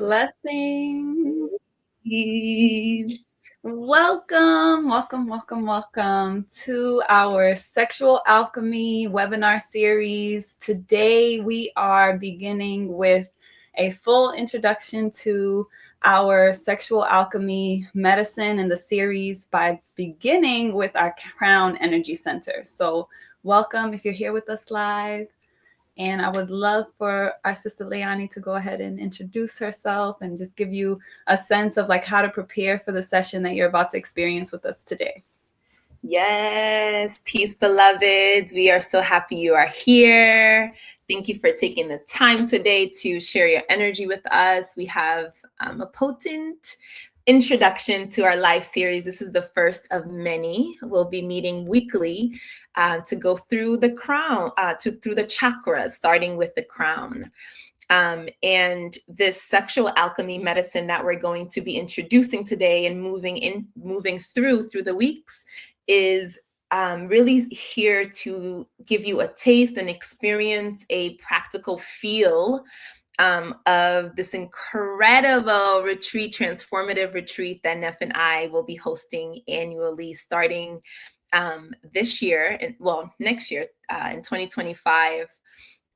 Blessings. Please. Welcome to our Sexual Alchemy webinar series. Today we are beginning with a full introduction to our sexual alchemy medicine in the series by beginning with our crown energy center. So welcome if you're here with us live. And I would love for our sister Leyanne to go ahead and introduce herself and just give you a sense of like how to prepare for the session that you're about to experience with us today. Yes, peace, beloveds. We are so happy you are here. Thank you for taking the time today to share your energy with us. We have a potent introduction to our live series. This is the first of many. We'll be meeting weekly to go through the crown, through the chakras, starting with the crown. And this sexual alchemy medicine that we're going to be introducing today and moving through the weeks is really here to give you a taste and experience a practical feel of this incredible retreat, transformative retreat that Nef and I will be hosting annually starting this year, next year in 2025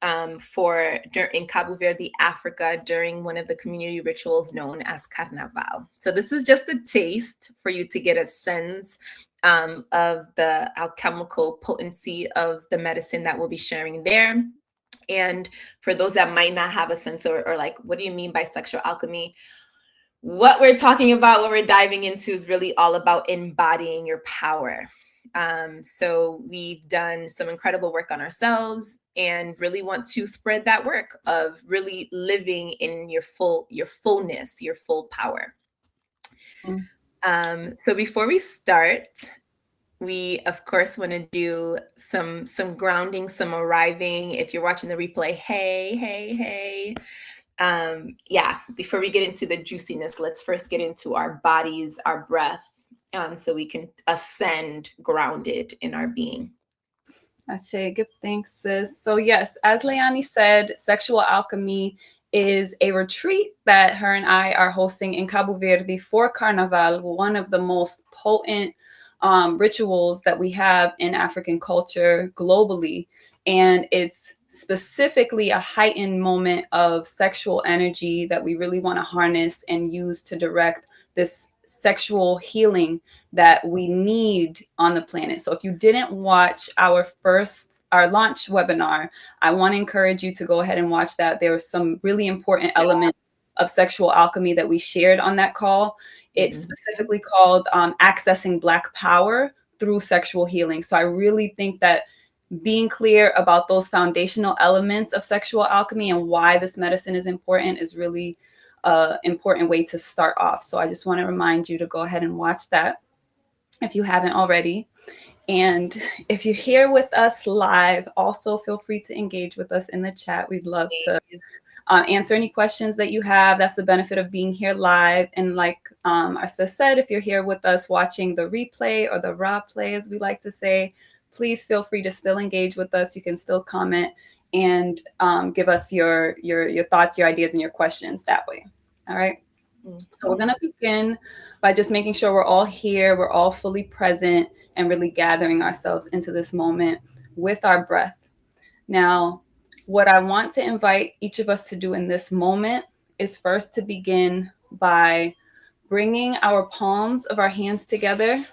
in Cabo Verde, Africa, during one of the community rituals known as Carnival. So this is just a taste for you to get a sense of the alchemical potency of the medicine that we'll be sharing there. And for those that might not have a sense or like, what do you mean by sexual alchemy? What we're talking about, what we're diving into is really all about embodying your power. So we've done some incredible work on ourselves and really want to spread that work of really living in your fullness, your full power. So before we start, we of course want to do some grounding, some arriving. If you're watching the replay, hey. Before we get into the juiciness, let's first get into our bodies, our breath, so we can ascend grounded in our being. Ashe, give thanks, sis. So yes, as Leyanne said, Sexual Alchemy is a retreat that her and I are hosting in Cabo Verde for Carnival, one of the most potent rituals that we have in African culture globally. And it's specifically a heightened moment of sexual energy that we really want to harness and use to direct this sexual healing that we need on the planet. So if you didn't watch our launch webinar, I want to encourage you to go ahead and watch that. There were some really important elements of sexual alchemy that we shared on that call. It's specifically called accessing Black power through sexual healing. So I really think that being clear about those foundational elements of sexual alchemy and why this medicine is important is really important way to start off. So I just want to remind you to go ahead and watch that if you haven't already. And if you're here with us live, also feel free to engage with us in the chat. We'd love to answer any questions that you have. That's the benefit of being here live. And like our sis said, if you're here with us watching the replay or the raw play, as we like to say, please feel free to still engage with us. You can still comment and give us your thoughts, your ideas, and your questions that way. All right. So we're going to begin by just making sure we're all here, we're all fully present, and really gathering ourselves into this moment with our breath. Now, what I want to invite each of us to do in this moment is first to begin by bringing our palms of our hands together.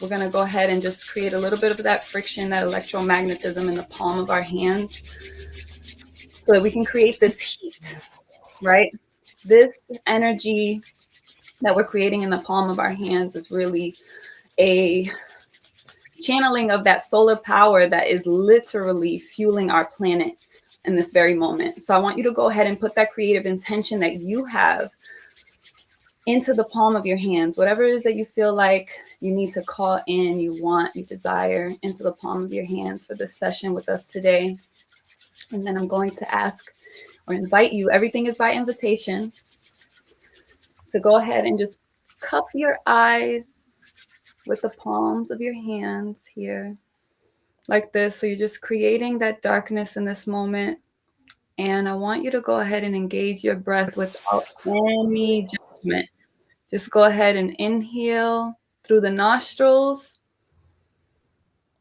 We're going to go ahead and just create a little bit of that friction, that electromagnetism in the palm of our hands so that we can create this heat, right? This energy that we're creating in the palm of our hands is really a channeling of that solar power that is literally fueling our planet in this very moment. So I want you to go ahead and put that creative intention that you have into the palm of your hands, whatever it is that you feel like you need to call in, you want, you desire, into the palm of your hands for this session with us today. And then I'm going to ask or invite you, everything is by invitation, to go ahead and just cup your eyes with the palms of your hands here like this. So you're just creating that darkness in this moment And I want you to go ahead and engage your breath without any judgment. Just go ahead and inhale through the nostrils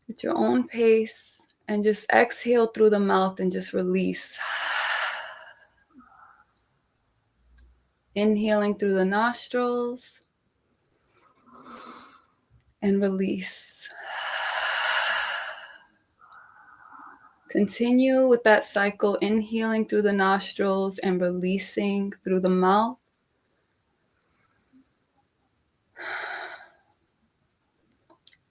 at your own pace, and just exhale through the mouth and just release. Inhaling through the nostrils and release. Continue with that cycle, inhaling through the nostrils and releasing through the mouth.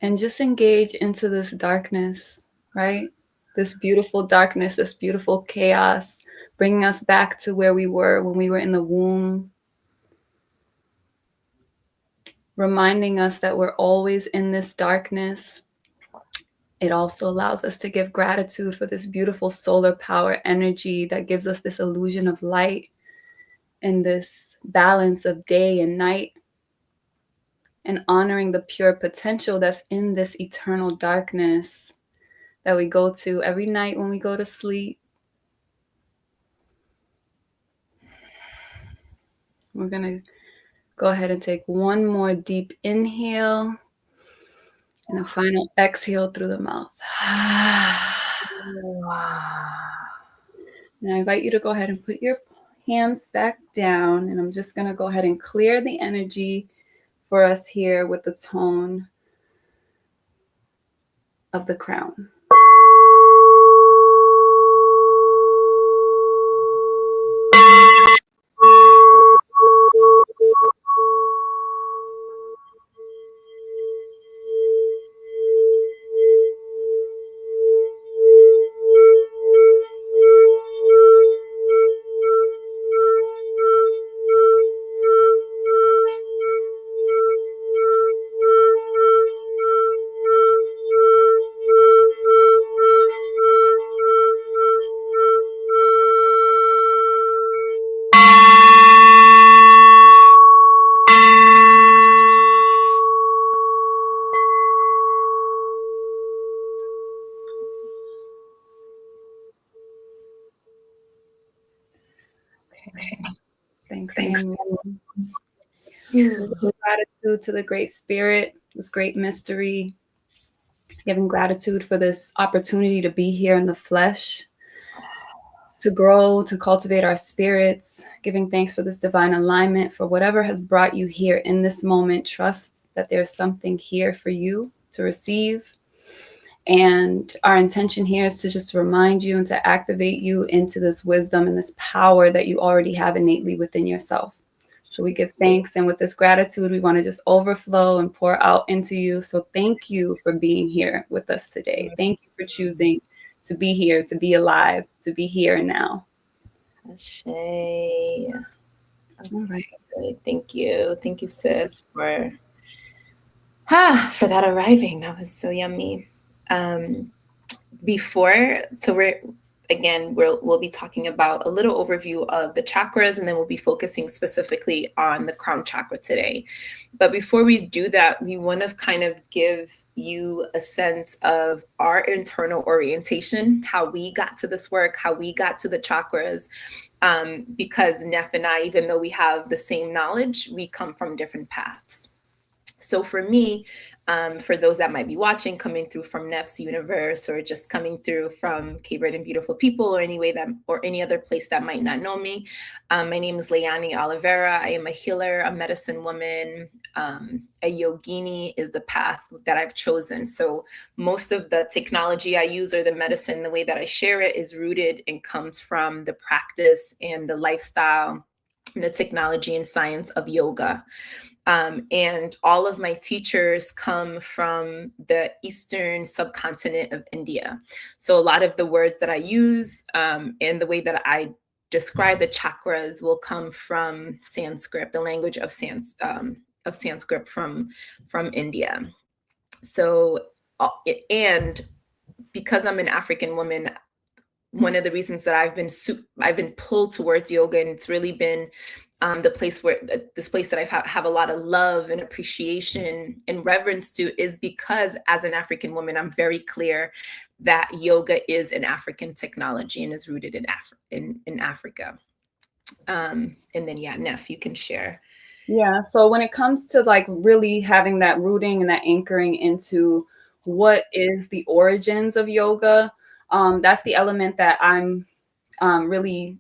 And just engage into this darkness, right? This beautiful darkness, this beautiful chaos, bringing us back to where we were when we were in the womb. Reminding us that we're always in this darkness. It also allows us to give gratitude for this beautiful solar power energy that gives us this illusion of light and this balance of day and night, and honoring the pure potential that's in this eternal darkness that we go to every night when we go to sleep. We're going to go ahead and take one more deep inhale and a final exhale through the mouth. And I invite you to go ahead and put your hands back down, and I'm just going to go ahead and clear the energy for us here with the tone of the crown. Okay. Thanks. Gratitude to the Great Spirit, this great mystery. Giving gratitude for this opportunity to be here in the flesh, to grow, to cultivate our spirits. Giving thanks for this divine alignment, for whatever has brought you here in this moment. Trust that there's something here for you to receive. And our intention here is to just remind you and to activate you into this wisdom and this power that you already have innately within yourself. So we give thanks, and with this gratitude, we want to just overflow and pour out into you. So thank you for being here with us today. Thank you for choosing to be here, to be alive, to be here and now. Ashe. Okay. All right. Thank you. Thank you, sis, for that arriving. That was so yummy. We'll be talking about a little overview of the chakras, and then we'll be focusing specifically on the crown chakra today. But before we do that, we want to kind of give you a sense of our internal orientation, how we got to this work, how we got to the chakras, because Nef and I, even though we have the same knowledge, we come from different paths. So for me, for those that might be watching, coming through from Nef's universe, or just coming through from Cabo Verde and Beautiful People, or any other place that might not know me, my name is Leyanne Oliveira. I am a healer, a medicine woman. A yogini is the path that I've chosen. So most of the technology I use, or the medicine, the way that I share it, is rooted and comes from the practice and the lifestyle, and the technology and science of yoga. And all of my teachers come from the eastern subcontinent of India. So a lot of the words that I use and the way that I describe the chakras will come from Sanskrit, the language of Sanskrit from India. So, and because I'm an African woman, one of the reasons that I've been pulled towards yoga, and it's really been this place that I have a lot of love and appreciation and reverence to, is because as an African woman, I'm very clear that yoga is an African technology and is rooted in Africa. And then, yeah, Nef, you can share. Yeah. So when it comes to like really having that rooting and that anchoring into what is the origins of yoga, that's the element that I'm really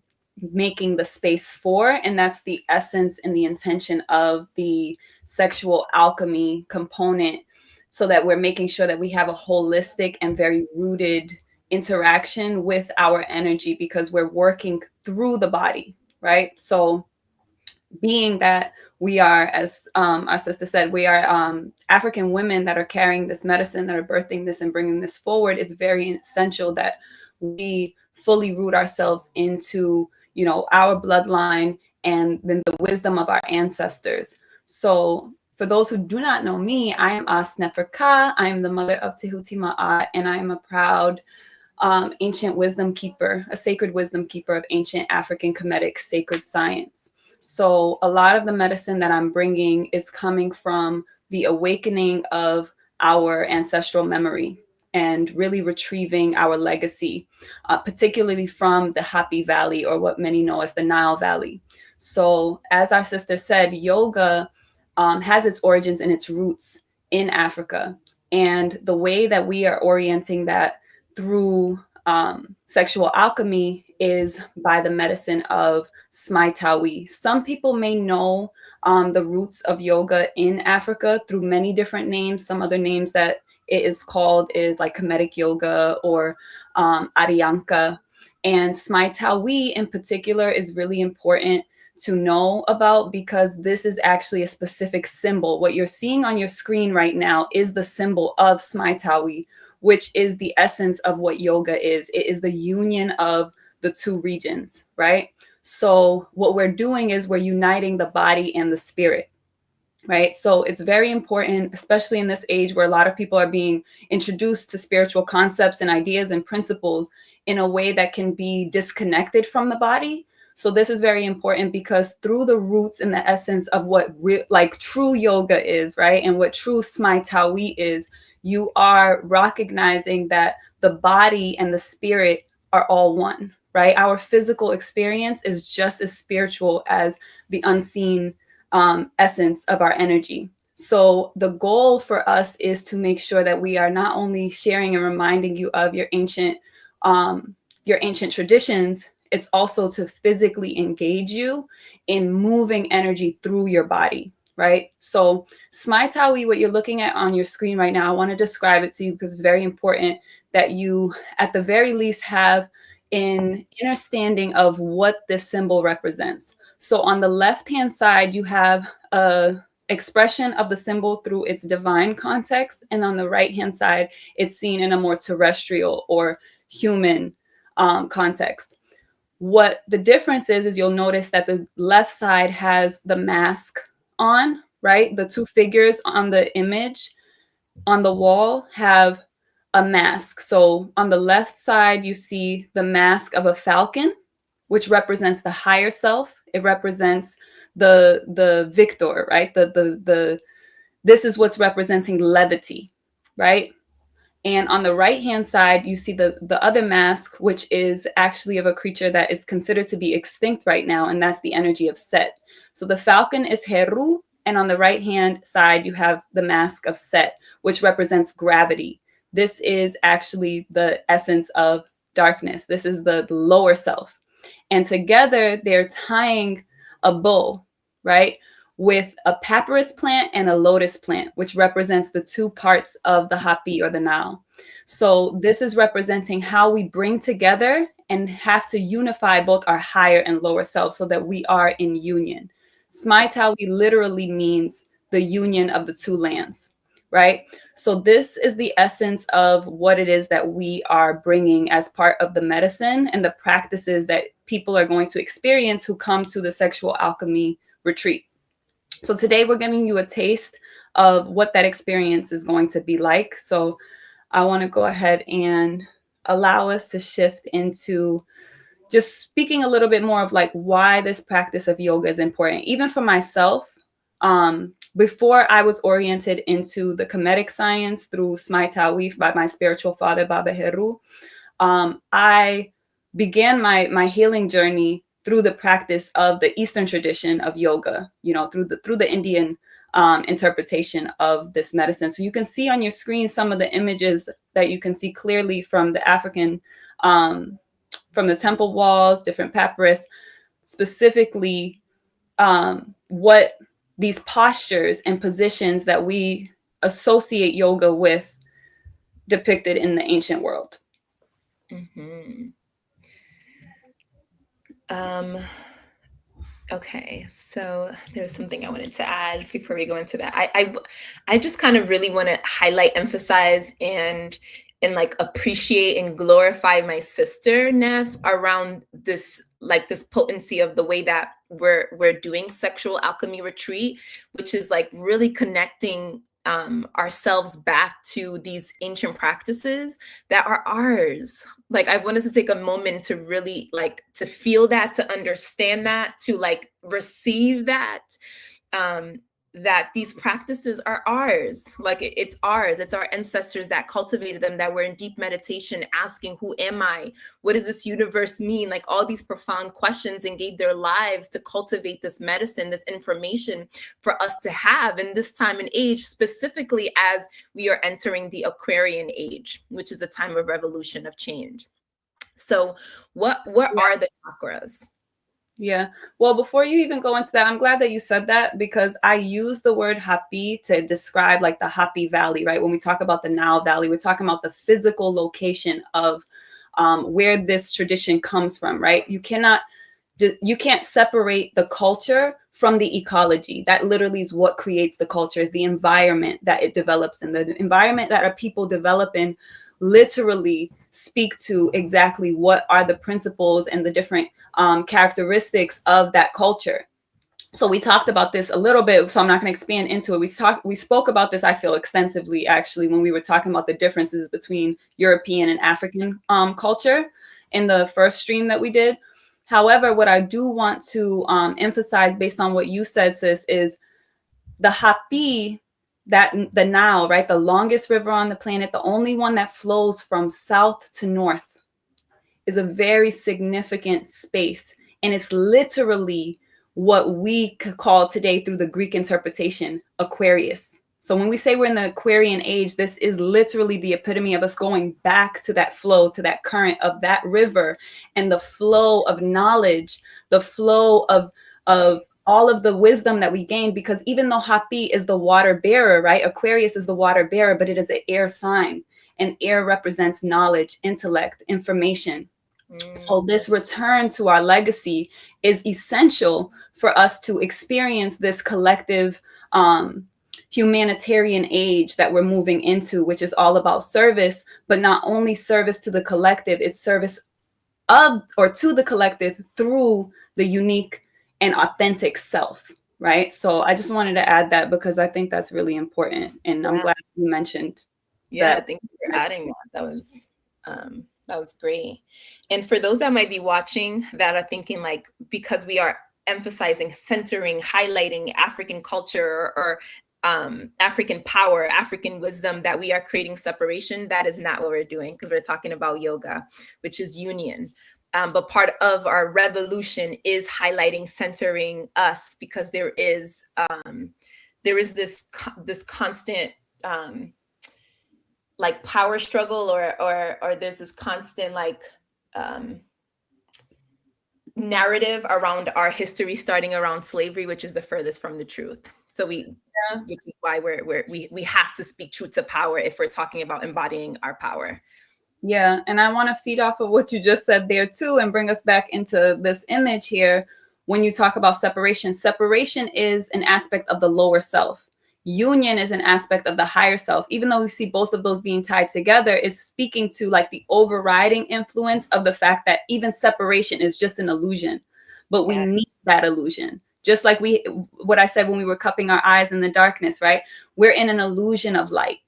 making the space for. And that's the essence and the intention of the sexual alchemy component, so that we're making sure that we have a holistic and very rooted interaction with our energy, because we're working through the body, right? So being that we are, as our sister said, we are African women that are carrying this medicine, that are birthing this and bringing this forward, is very essential that we fully root ourselves into, you know, our bloodline and then the wisdom of our ancestors. So for those who do not know me, I am Aust NeferKa. I am the mother of Tehuti Ma'at, and I am a proud ancient wisdom keeper, a sacred wisdom keeper of ancient African Kemetic sacred science. So a lot of the medicine that I'm bringing is coming from the awakening of our ancestral memory and really retrieving our legacy, particularly from the Happy Valley, or what many know as the Nile Valley. So as our sister said, yoga has its origins and its roots in Africa. And the way that we are orienting that through sexual alchemy is by the medicine of siMTAWI. Some people may know the roots of yoga in Africa through many different names. Some other names that it is called is like Kemetic yoga or Ariyanka. And siMTAWI in particular is really important to know about, because this is actually a specific symbol. What you're seeing on your screen right now is the symbol of siMTAWI, which is the essence of what yoga is. It is the union of the two regions, right? So what we're doing is we're uniting the body and the spirit, right? So it's very important, especially in this age where a lot of people are being introduced to spiritual concepts and ideas and principles in a way that can be disconnected from the body. So this is very important, because through the roots and the essence of what like true yoga is, right? And what true siMTAWI is, you are recognizing that the body and the spirit are all one, right? Our physical experience is just as spiritual as the unseen essence of our energy. So the goal for us is to make sure that we are not only sharing and reminding you of your ancient traditions, it's also to physically engage you in moving energy through your body, right? So siMTAWI, what you're looking at on your screen right now, I want to describe it to you because it's very important that you, at the very least, have an understanding of what this symbol represents. So on the left-hand side, you have a expression of the symbol through its divine context. And on the right-hand side, it's seen in a more terrestrial or human context. What the difference is you'll notice that the left side has the mask on, right? The two figures on the image on the wall have a mask. So on the left side, you see the mask of a falcon, which represents the higher self. It represents the victor, right? This is what's representing levity, right? And on the right-hand side, you see the other mask, which is actually of a creature that is considered to be extinct right now, and that's the energy of Set. So the falcon is Heru, and on the right-hand side, you have the mask of Set, which represents gravity. This is actually the essence of darkness. This is the lower self. And together, they're tying a bow, right, with a papyrus plant and a lotus plant, which represents the two parts of the Hapi or the Nile. So this is representing how we bring together and have to unify both our higher and lower selves so that we are in union. siMTAWI literally means the union of the two lands, right? So this is the essence of what it is that we are bringing as part of the medicine and the practices that people are going to experience who come to the Sexual Alchemy retreat. So today we're giving you a taste of what that experience is going to be like. So I want to go ahead and allow us to shift into just speaking a little bit more of like why this practice of yoga is important. Even for myself, before I was oriented into the Kemetic science through Smai Tawif by my spiritual father, Baba Het-Heru, I began my healing journey through the practice of the Eastern tradition of yoga, you know, through the Indian interpretation of this medicine. So you can see on your screen some of the images that you can see clearly from the African, from the temple walls, different papyrus, specifically what these postures and positions that we associate yoga with depicted in the ancient world. Mm-hmm. Okay, so there's something I wanted to add before we go into that. I just kind of really want to highlight, emphasize, and like appreciate and glorify my sister Nef around this, like this potency of the way that we're doing Sexual Alchemy Retreat, which is like really connecting ourselves back to these ancient practices that are ours. Like, I wanted to take a moment to really like to feel that, to understand that, to like receive that, that these practices are ours. Like it's ours. It's our ancestors that cultivated them, that were in deep meditation asking, who am I? What does this universe mean? Like all these profound questions, and gave their lives to cultivate this medicine, this information for us to have in this time and age, specifically as we are entering the Aquarian age, which is a time of revolution, of change. So what are the chakras? Yeah. Well, before you even go into that, I'm glad that you said that, because I use the word Hapi to describe like the Hapi Valley, right? When we talk about the Nile Valley, we're talking about the physical location of where this tradition comes from, right? You can't separate the culture from the ecology. That literally is what creates the culture, is the environment that it develops in. The environment that our people develop in literally speak to exactly what are the principles and the different characteristics of that culture. So we talked about this a little bit, so I'm not going to expand into it. We spoke about this, I feel, extensively, actually, when we were talking about the differences between European and African culture in the first stream that we did. However, what I do want to emphasize, based on what you said, sis, is the Hapi, that the Nile, right? The longest river on the planet, the only one that flows from south to north, is a very significant space. And it's literally what we call today, through the Greek interpretation, Aquarius. So when we say we're in the Aquarian age, this is literally the epitome of us going back to that flow, to that current of that river, and the flow of knowledge, the flow of all of the wisdom that we gain. Because even though Hapi is the water bearer, right? Aquarius is the water bearer, but it is an air sign, and air represents knowledge, intellect, information. So this return to our legacy is essential for us to experience this collective humanitarian age that we're moving into, which is all about service, but not only service to the collective, it's service of or to the collective through the unique and authentic self, right? So I just wanted to add that, because I think that's really important, and I'm glad you mentioned that. Thank you for adding that. That was great. And for those that might be watching that are thinking, like, because we are emphasizing, centering, highlighting African culture or African power, African wisdom, that we are creating separation, that is not what we're doing, because we're talking about yoga, which is union. But part of our revolution is highlighting, centering us, because there is this constant like power struggle, or there's this constant like narrative around our history, starting around slavery, which is the furthest from the truth. So which is why we have to speak truth to power if we're talking about embodying our power. Yeah, and I want to feed off of what you just said there too, and bring us back into this image here. When you talk about separation, separation is an aspect of the lower self. Union is an aspect of the higher self. Even though we see both of those being tied together, it's speaking to like the overriding influence of the fact that even separation is just an illusion, but we need that illusion. Just like what I said when we were cupping our eyes in the darkness, right? We're in an illusion of light,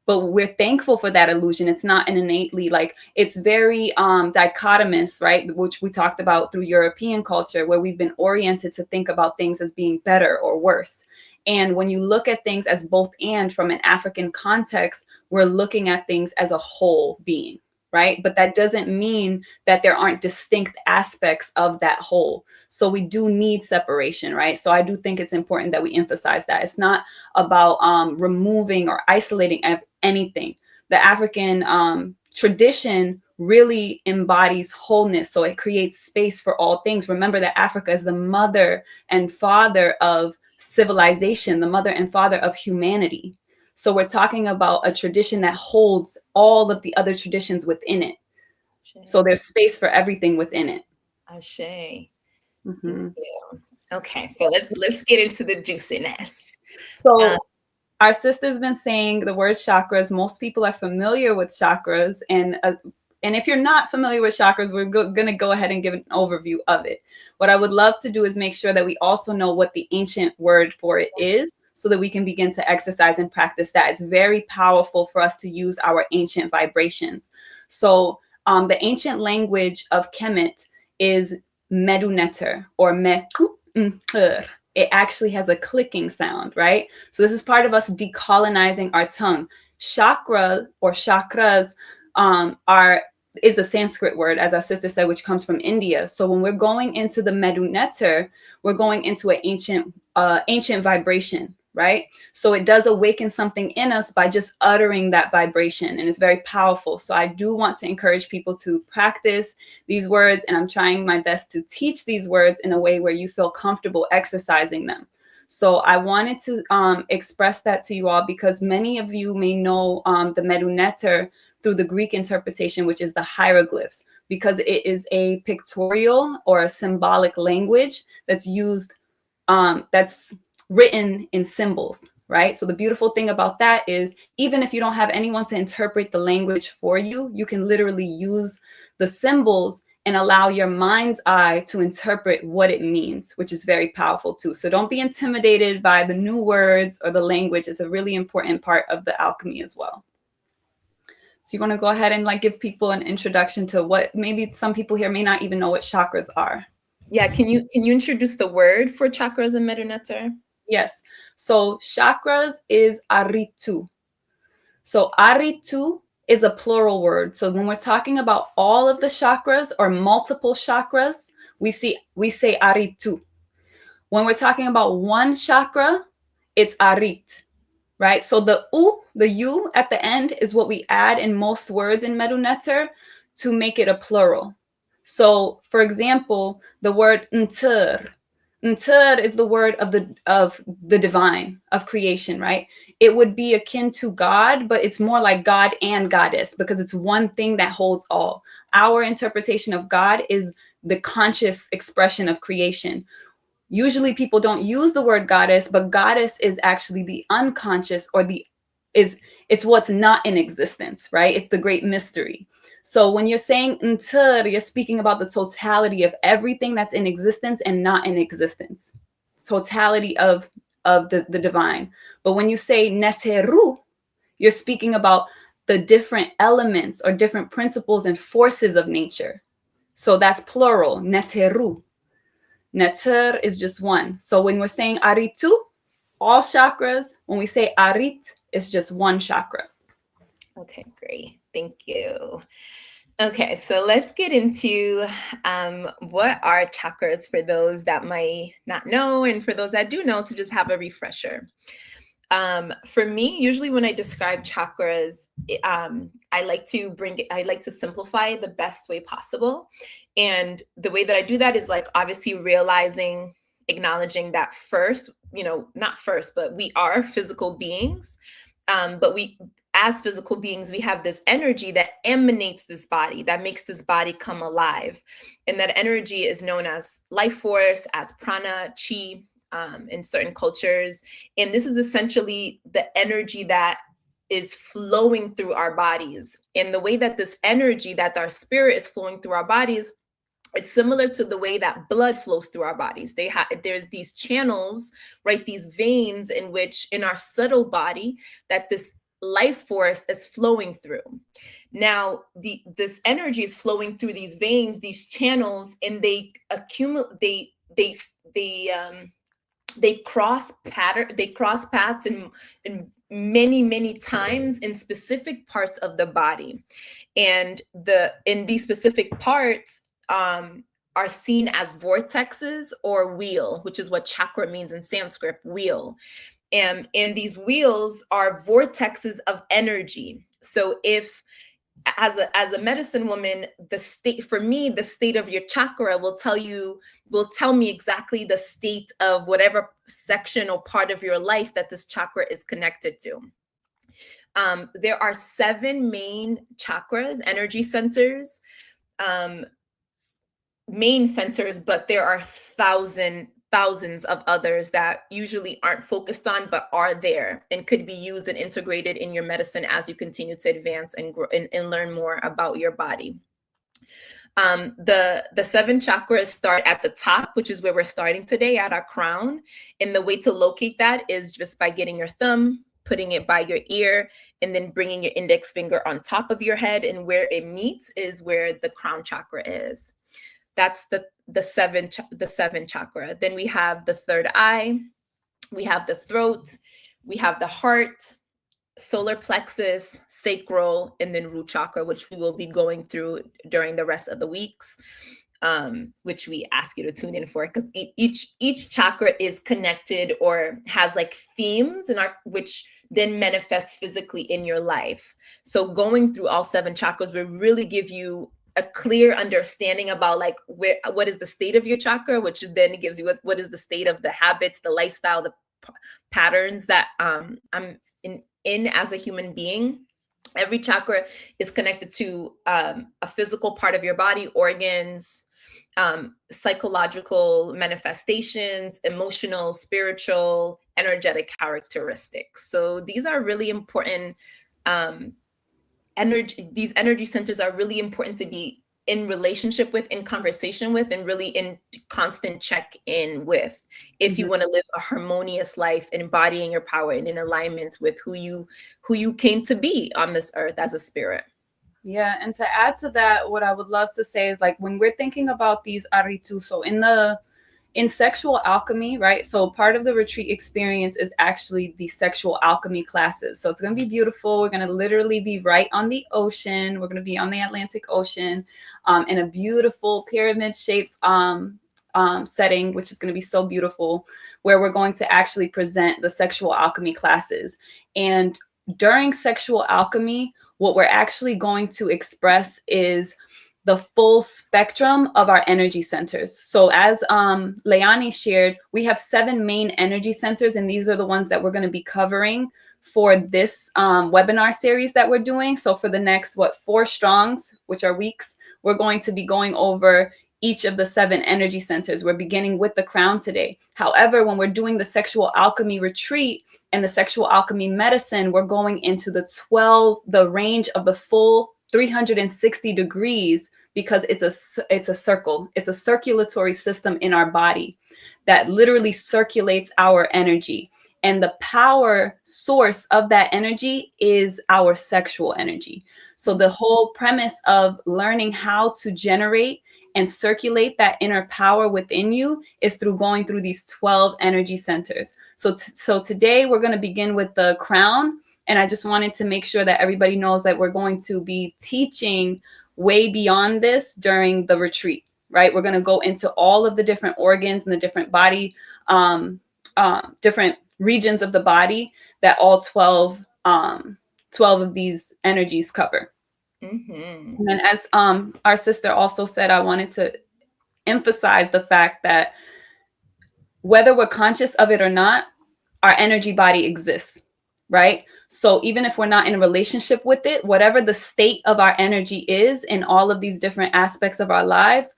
but we're thankful for that illusion. It's not an innately, like, it's very dichotomous, right? Which we talked about through European culture, where we've been oriented to think about things as being better or worse. And when you look at things as both and from an African context, we're looking at things as a whole being, right? But that doesn't mean that there aren't distinct aspects of that whole. So we do need separation, right? So I do think it's important that we emphasize that. It's not about removing or isolating anything. The African tradition really embodies wholeness. So it creates space for all things. Remember that Africa is the mother and father of civilization, the mother and father of humanity. So we're talking about a tradition that holds all of the other traditions within it. So there's space for everything within it. Ashe. Thank you. Okay, so let's get into the juiciness. So our sister's been saying the word chakras. Most people are familiar with chakras, and if you're not familiar with chakras, we're going to go ahead and give an overview of it. What I would love to do is make sure that we also know what the ancient word for it is, so that we can begin to exercise and practice that. It's very powerful for us to use our ancient vibrations. So the ancient language of Kemet is Meduneter, or Meduneter. It actually has a clicking sound, right? So this is part of us decolonizing our tongue. Chakra or chakras is a Sanskrit word, as our sister said, which comes from India. So when we're going into the Meduneter, we're going into an ancient vibration, right? So it does awaken something in us by just uttering that vibration, and it's very powerful. So I do want to encourage people to practice these words, and I'm trying my best to teach these words in a way where you feel comfortable exercising them. So I wanted to express that to you all, because many of you may know the Meduneter through the Greek interpretation, which is the hieroglyphs, because it is a pictorial or a symbolic language that's used, that's written in symbols, right? So the beautiful thing about that is, even if you don't have anyone to interpret the language for you, you can literally use the symbols and allow your mind's eye to interpret what it means, which is very powerful too. So don't be intimidated by the new words or the language. It's a really important part of the alchemy as well. So you want to go ahead and give people an introduction to what maybe some people here may not even know what chakras are. Yeah, can you introduce the word for chakras and Meduneter? Yes. So chakras is aritu. So aritu is a plural word. So when we're talking about all of the chakras or multiple chakras, we say aritu. When we're talking about one chakra, it's arit, right? So the U at the end is what we add in most words in Meduneter to make it a plural. So for example, the word nter. Nter is the word of the divine, of creation, right? It would be akin to God, but it's more like God and goddess, because it's one thing that holds all. Our interpretation of God is the conscious expression of creation. Usually people don't use the word goddess, but goddess is actually the unconscious, or it's what's not in existence, right? It's the great mystery. So when you're saying nter, you're speaking about the totality of everything that's in existence and not in existence. Totality of the divine. But when you say neteru, you're speaking about the different elements or different principles and forces of nature. So that's plural, neteru. Neter is just one. So when we're saying aritu, all chakras, when we say arit, it's just one chakra. Okay, great. Thank you. Okay, so let's get into what are chakras for those that might not know, and for those that do know, to just have a refresher. For me, usually when I describe chakras, I like to simplify the best way possible. And the way that I do that is obviously acknowledging that first, not first, but we are physical beings. But as physical beings, we have this energy that emanates this body, that makes this body come alive. And that energy is known as life force, as prana, chi, in certain cultures. And this is essentially the energy that is flowing through our bodies. And the way that this energy, that our spirit is flowing through our bodies, it's similar to the way that blood flows through our bodies. There's these channels, right? These veins in our subtle body, that this life force is flowing through. Now, this energy is flowing through these veins, these channels, and they accumulate. they cross paths in many times in specific parts of the body, and in these specific parts are seen as vortexes or wheel, which is what chakra means in Sanskrit, wheel. And these wheels are vortexes of energy. So if as a medicine woman, the state of your chakra will tell me exactly the state of whatever section or part of your life that this chakra is connected to. There are 7 main chakras, energy centers, main centers, but there are thousands of others that usually aren't focused on, but are there and could be used and integrated in your medicine as you continue to advance and grow and learn more about your body. The 7 chakras start at the top, which is where we're starting today, at our crown. And the way to locate that is just by getting your thumb, putting it by your ear, and then bringing your index finger on top of your head. And where it meets is where the crown chakra is. That's the 7 chakra. Then we have the third eye, we have the throat, we have the heart, solar plexus, sacral, and then root chakra, which we will be going through during the rest of the weeks, which we ask you to tune in for, because each chakra is connected or has like themes which then manifest physically in your life. So going through all 7 chakras will really give you a clear understanding about like what is the state of your chakra, which then gives you what is the state of the habits, the lifestyle, the patterns that I'm in as a human being. Every chakra is connected to a physical part of your body, organs, psychological manifestations, emotional, spiritual, energetic characteristics. So these are really important. These energy centers are really important to be in relationship with, in conversation with, and really in constant check-in with, if you want to live a harmonious life, embodying your power and in alignment with who you came to be on this earth as a spirit. Yeah, and to add to that, what I would love to say is, like, when we're thinking about these aritu, so in sexual alchemy, right? So part of the retreat experience is actually the sexual alchemy classes. So it's going to be beautiful. We're going to literally be right on the ocean. We're going to be on the Atlantic Ocean, in a beautiful pyramid shaped setting, which is going to be so beautiful, where we're going to actually present the sexual alchemy classes. And during sexual alchemy, what we're actually going to express is the full spectrum of our energy centers. So as Leyanne shared, we have 7 main energy centers, and these are the ones that we're going to be covering for this webinar series that we're doing. So for the next, 4 strongs, which are weeks, we're going to be going over each of the 7 energy centers. We're beginning with the crown today. However, when we're doing the sexual alchemy retreat and the sexual alchemy medicine, we're going into the range of the full 360 degrees, because it's a circle. It's a circulatory system in our body that literally circulates our energy. And the power source of that energy is our sexual energy. So the whole premise of learning how to generate and circulate that inner power within you is through going through these 12 energy centers. So today we're going to begin with the crown. And I just wanted to make sure that everybody knows that we're going to be teaching way beyond this during the retreat, right? We're going to go into all of the different organs and the different body, different regions of the body that all 12 of these energies cover. And then, as our sister also said, I wanted to emphasize the fact that whether we're conscious of it or not, our energy body exists, right? So even if we're not in a relationship with it, whatever the state of our energy is in all of these different aspects of our lives,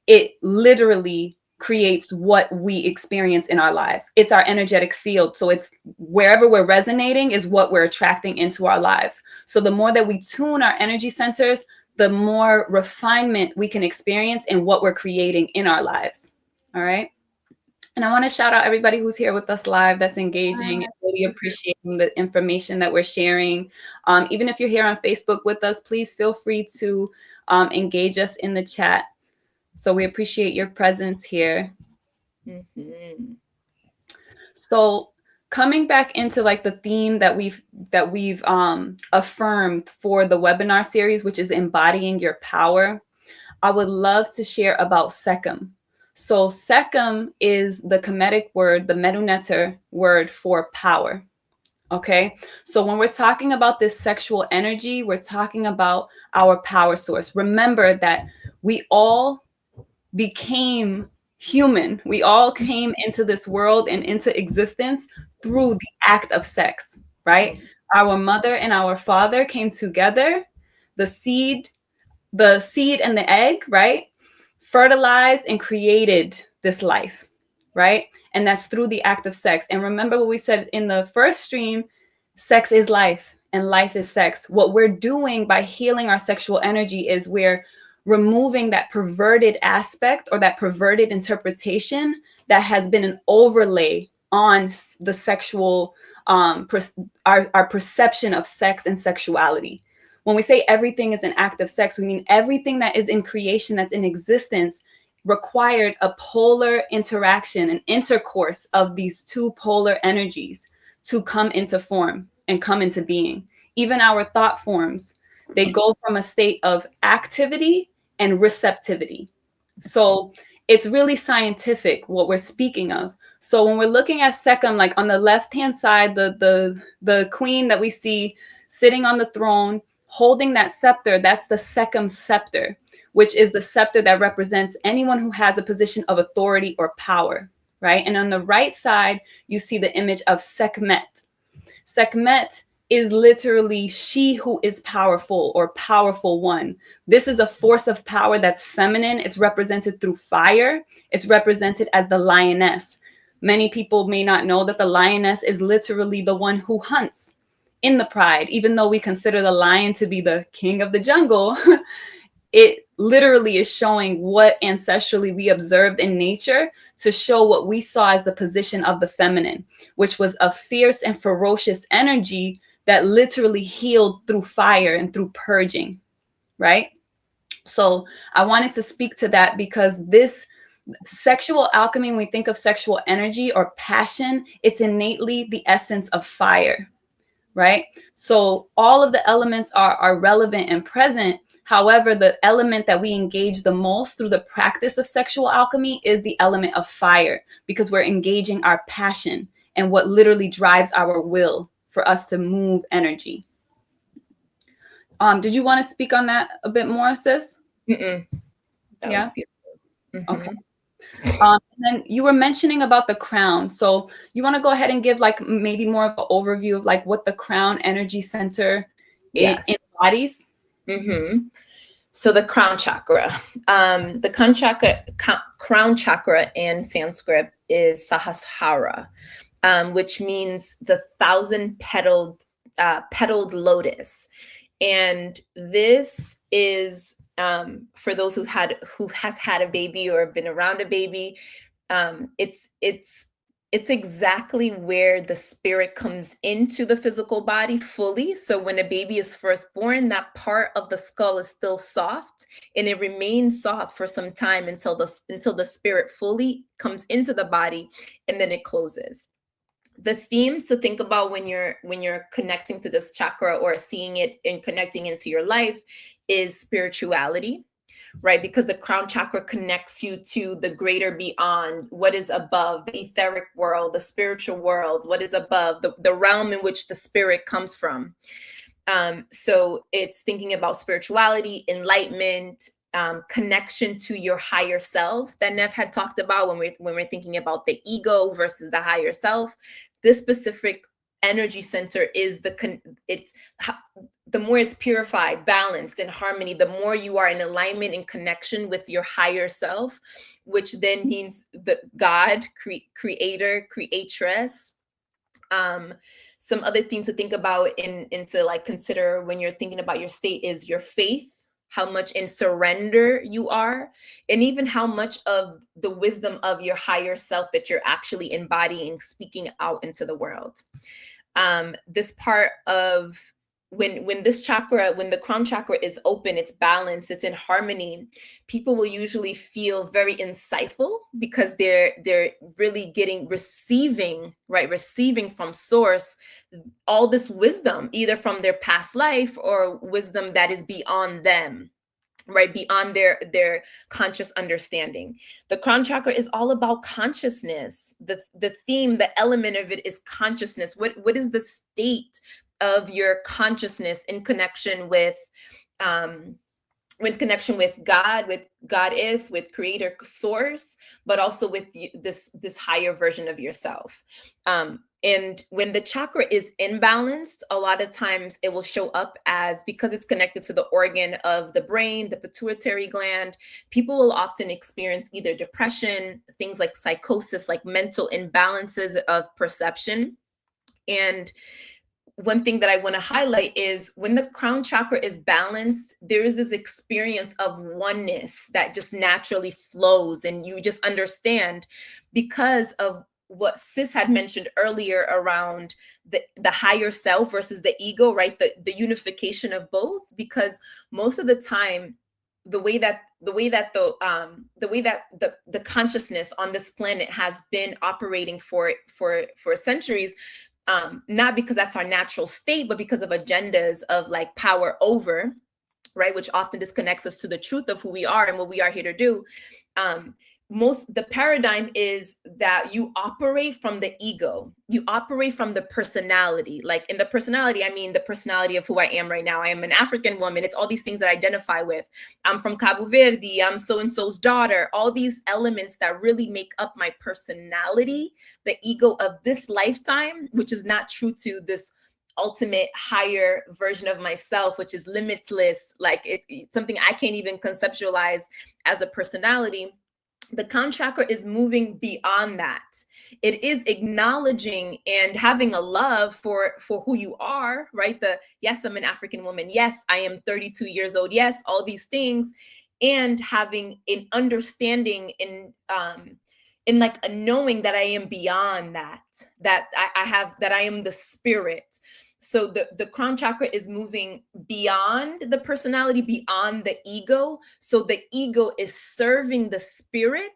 it literally creates what we experience in our lives. It's our energetic field. So it's wherever we're resonating is what we're attracting into our lives. So the more that we tune our energy centers, the more refinement we can experience in what we're creating in our lives. All right. And I want to shout out everybody who's here with us live, that's engaging, and really appreciating the information that we're sharing. Even if you're here on Facebook with us, please feel free to engage us in the chat. So we appreciate your presence here. So coming back into like the theme that we've affirmed for the webinar series, which is embodying your power, I would love to share about Sekhem. So Sekhem is the Kemetic word, the Meduneter word for power. Okay, so when we're talking about this sexual energy, we're talking about our power source. Remember that we all became human. We all came into this world and into existence through the act of sex, right? Our mother and our father came together, the seed and the egg, right? Fertilized and created this life, right? And that's through the act of sex. And remember what we said in the first stream, sex is life and life is sex. What we're doing by healing our sexual energy is we're removing that perverted aspect or that perverted interpretation that has been an overlay on the sexual, our perception of sex and sexuality. When we say everything is an act of sex, we mean everything that is in creation, that's in existence, required a polar interaction, an intercourse of these two polar energies to come into form and come into being. Even our thought forms, they go from a state of activity and receptivity. So it's really scientific what we're speaking of. So when we're looking at Sekhem, like on the left-hand side, the queen that we see sitting on the throne, holding that scepter, that's the Sekhem scepter, which is the scepter that represents anyone who has a position of authority or power, right? And on the right side, you see the image of Sekhmet. Sekhmet is literally she who is powerful or powerful one. This is a force of power that's feminine. It's represented through fire. It's represented as the lioness. Many people may not know that the lioness is literally the one who hunts in the pride. Even though we consider the lion to be the king of the jungle, it literally is showing what ancestrally we observed in nature to show what we saw as the position of the feminine, which was a fierce and ferocious energy that literally healed through fire and through purging, right? So I wanted to speak to that because this sexual alchemy, when we think of sexual energy or passion, it's innately the essence of fire, right? So all of the elements are relevant and present. However, the element that we engage the most through the practice of sexual alchemy is the element of fire, because we're engaging our passion and what literally drives our will for us to move energy. Did you want to speak on that a bit more, sis? That yeah. Was beautiful. Okay. And then you were mentioning about the crown. So you want to go ahead and give like maybe more of an overview of like what the crown energy center embodies? So the crown chakra. The crown chakra in Sanskrit is Sahasrara, which means the 1,000-petaled petaled lotus. And this is for those who has had a baby or been around a baby, it's exactly where the spirit comes into the physical body fully. So when a baby is first born, that part of the skull is still soft, and it remains soft for some time until the spirit fully comes into the body, and then it closes. The themes to think about when you're connecting to this chakra or seeing it and connecting into your life is spirituality, right? Because the crown chakra connects you to the greater beyond, what is above, the etheric world, the spiritual world, what is above, the realm in which the spirit comes from. So it's thinking about spirituality, enlightenment, connection to your higher self that Nef had talked about when we're thinking about the ego versus the higher self. This specific energy center is the more it's purified, balanced, and harmony, the more you are in alignment and connection with your higher self, which then means the God, creator, creatress. Some other things to think about and to like consider when you're thinking about your state is your faith, how much in surrender you are, and even how much of the wisdom of your higher self that you're actually embodying, speaking out into the world. This part of when this chakra, when the crown chakra is open, it's balanced, it's in harmony, people will usually feel very insightful because they're really receiving from source all this wisdom, either from their past life or wisdom that is beyond them, right, beyond their conscious understanding. The crown chakra is all about consciousness. The theme, the element of it is consciousness. What is the state of your consciousness in connection with God, with Goddess, with creator source, but also with this higher version of yourself. And when the chakra is imbalanced, a lot of times it will show up as, because it's connected to the organ of the brain, the pituitary gland, people will often experience either depression, things like psychosis, like mental imbalances of perception. And one thing that I want to highlight is when the crown chakra is balanced, there is this experience of oneness that just naturally flows, and you just understand, because of what Sis had mentioned earlier around the higher self versus the ego, right? The unification of both, because most of the time, the way that the consciousness on this planet has been operating for centuries, not because that's our natural state, but because of agendas of like power over, right, which often disconnects us to the truth of who we are and what we are here to do. The paradigm is that you operate from the ego, you operate from the personality. Like in the personality, I mean the personality of who I am right now. I am an African woman. It's all these things that I identify with. I'm from Cabo Verde. I'm so-and-so's daughter. All these elements that really make up my personality, the ego of this lifetime, which is not true to this ultimate higher version of myself, which is limitless. Like it's something I can't even conceptualize as a personality. The crown chakra is moving beyond that. It is acknowledging and having a love for who you are, right? Yes, I'm an African woman. Yes, I am 32 years old. Yes, all these things, and having an understanding in like a knowing that I am beyond that I am the spirit. So the crown chakra is moving beyond the personality, beyond the ego. So the ego is serving the spirit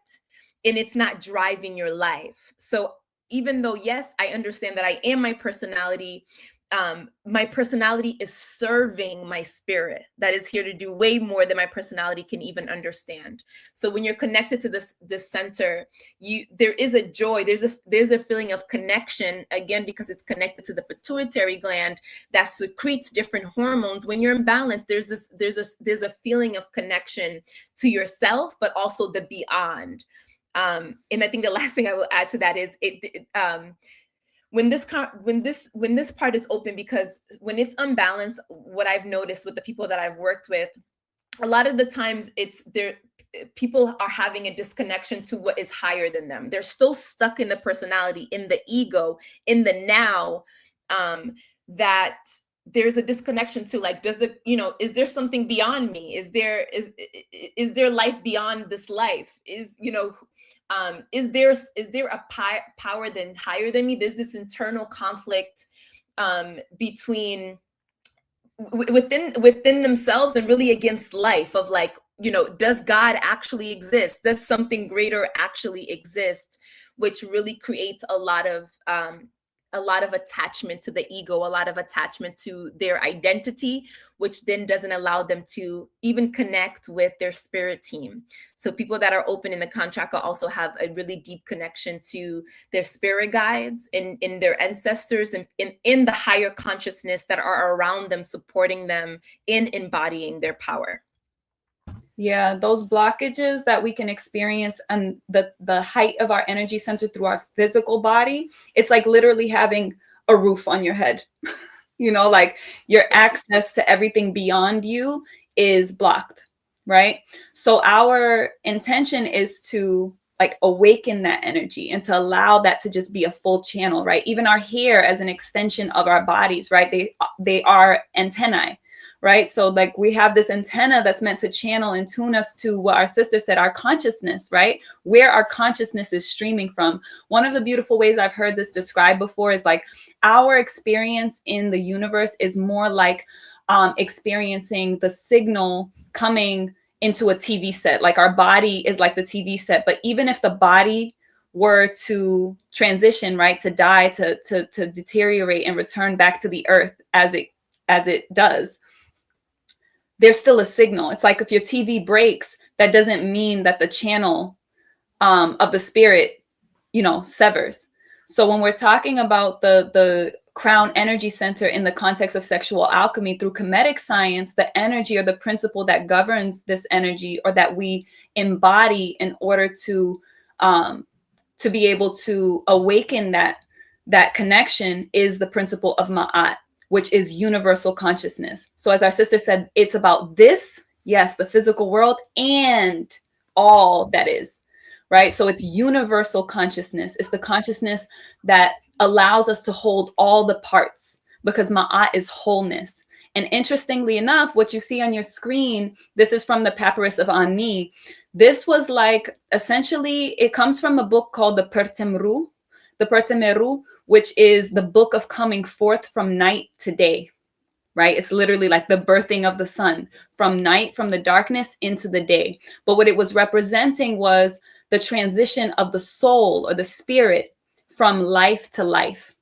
and it's not driving your life. So even though, yes, I understand that I am my personality is serving my spirit that is here to do way more than my personality can even understand. So when you're connected to this center, there is a joy, there's a feeling of connection, again, because it's connected to the pituitary gland that secretes different hormones. When you're in balance, there's a feeling of connection to yourself, but also the beyond. And I think the last thing I will add to that is when this part is open, because when it's unbalanced, what I've noticed with the people that I've worked with, a lot of the times people are having a disconnection to what is higher than them. They're still stuck in the personality, in the ego, in the now, that there's a disconnection to, like, is there something beyond me? Is there life beyond this life? Is there a power then higher than me? There's this internal conflict within themselves and really against life, of like, does God actually exist? Does something greater actually exist? Which really creates a lot of attachment to the ego, a lot of attachment to their identity, which then doesn't allow them to even connect with their spirit team. So people that are open in the crown chakra also have a really deep connection to their spirit guides and in their ancestors and in the higher consciousness that are around them, supporting them in embodying their power. Yeah, those blockages that we can experience and the height of our energy center through our physical body, it's like literally having a roof on your head. Like your access to everything beyond you is blocked, right? So our intention is to like awaken that energy and to allow that to just be a full channel, right? Even our hair as an extension of our bodies, right? They are antennae, right? So like we have this antenna that's meant to channel and tune us to what our sister said, our consciousness, right? Where our consciousness is streaming from. One of the beautiful ways I've heard this described before is like our experience in the universe is more like experiencing the signal coming into a TV set. Like our body is like the TV set, but even if the body were to transition, right, to die, to deteriorate and return back to the earth as it does, there's still a signal. It's like if your TV breaks, that doesn't mean that the channel of the spirit, severs. So when we're talking about the crown energy center in the context of sexual alchemy through Kemetic science, the energy or the principle that governs this energy or that we embody in order to be able to awaken that connection is the principle of Ma'at, which is universal consciousness. So as our sister said, it's about this, yes, the physical world and all that is, right? So it's universal consciousness. It's the consciousness that allows us to hold all the parts, because Ma'at is wholeness. And interestingly enough, what you see on your screen, this is from the Papyrus of Ani. This was like, essentially, it comes from a book called the Pertemeru, which is the book of coming forth from night to day, right? It's literally like the birthing of the sun from night, from the darkness into the day. But what it was representing was the transition of the soul or the spirit from life to life.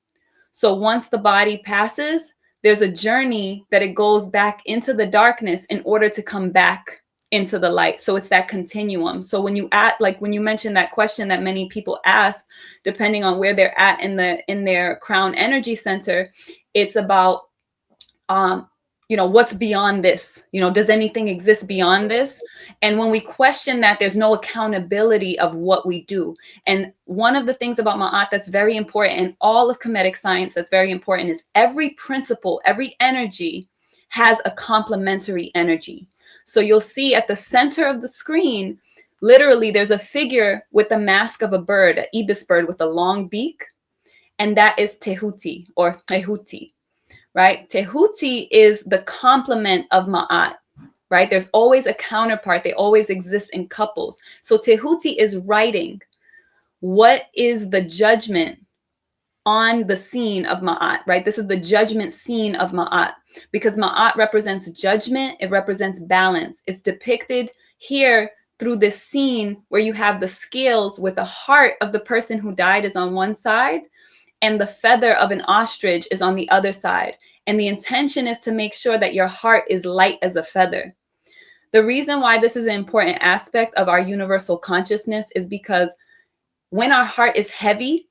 So once the body passes, there's a journey that it goes back into the darkness in order to come back into the light. So it's that continuum. So when you mentioned that question that many people ask, depending on where they're at in their crown energy center, it's about what's beyond this? Does anything exist beyond this? And when we question that, there's no accountability of what we do. And one of the things about Ma'at that's very important, and all of Kemetic science that's very important, is every principle, every energy has a complementary energy. So you'll see at the center of the screen, literally there's a figure with the mask of a bird, an ibis bird with a long beak. And that is Tehuti or Tehuti. Right? Tehuti is the complement of Ma'at, right? There's always a counterpart. They always exist in couples. So Tehuti is writing what is the judgment on the scene of Ma'at, right? This is the judgment scene of Ma'at, because Ma'at represents judgment. It represents balance. It's depicted here through this scene where you have the scales with the heart of the person who died is on one side, and the feather of an ostrich is on the other side. And the intention is to make sure that your heart is light as a feather. The reason why this is an important aspect of our universal consciousness is because when our heart is heavy,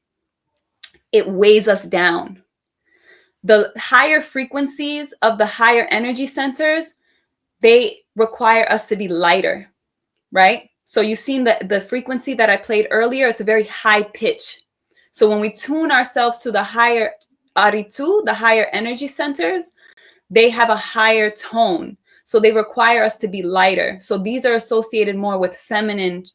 it weighs us down. The higher frequencies of the higher energy centers, they require us to be lighter, right? So you've seen the frequency that I played earlier, it's a very high pitch. So when we tune ourselves to the higher Aritu, the higher energy centers, they have a higher tone. So they require us to be lighter. So these are associated more with feminine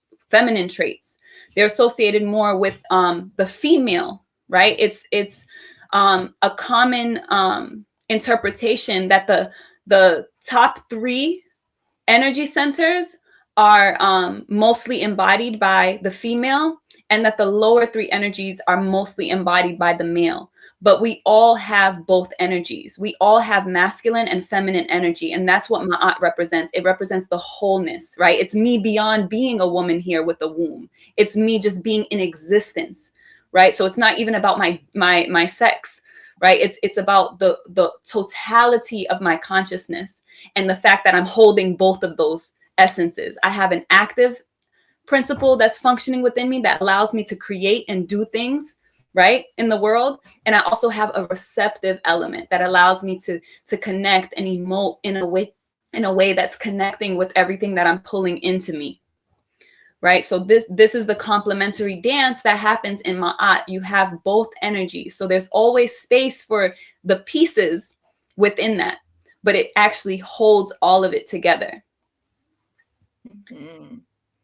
traits. They're associated more with the female, right? It's a common interpretation that the top three energy centers are mostly embodied by the female, and that the lower three energies are mostly embodied by the male. But we all have both energies. We all have masculine and feminine energy. And that's what Ma'at represents. It represents the wholeness, right? It's me beyond being a woman here with a womb. It's me just being in existence, right? So it's not even about my sex, right? It's about the totality of my consciousness and the fact that I'm holding both of those essences. I have an active principle that's functioning within me that allows me to create and do things right in the world, and I also have a receptive element that allows me to connect and emote in a way that's connecting with everything that I'm pulling into me, right? So this is the complementary dance that happens in Ma'at. You have both energies, so there's always space for the pieces within that, but it actually holds all of it together.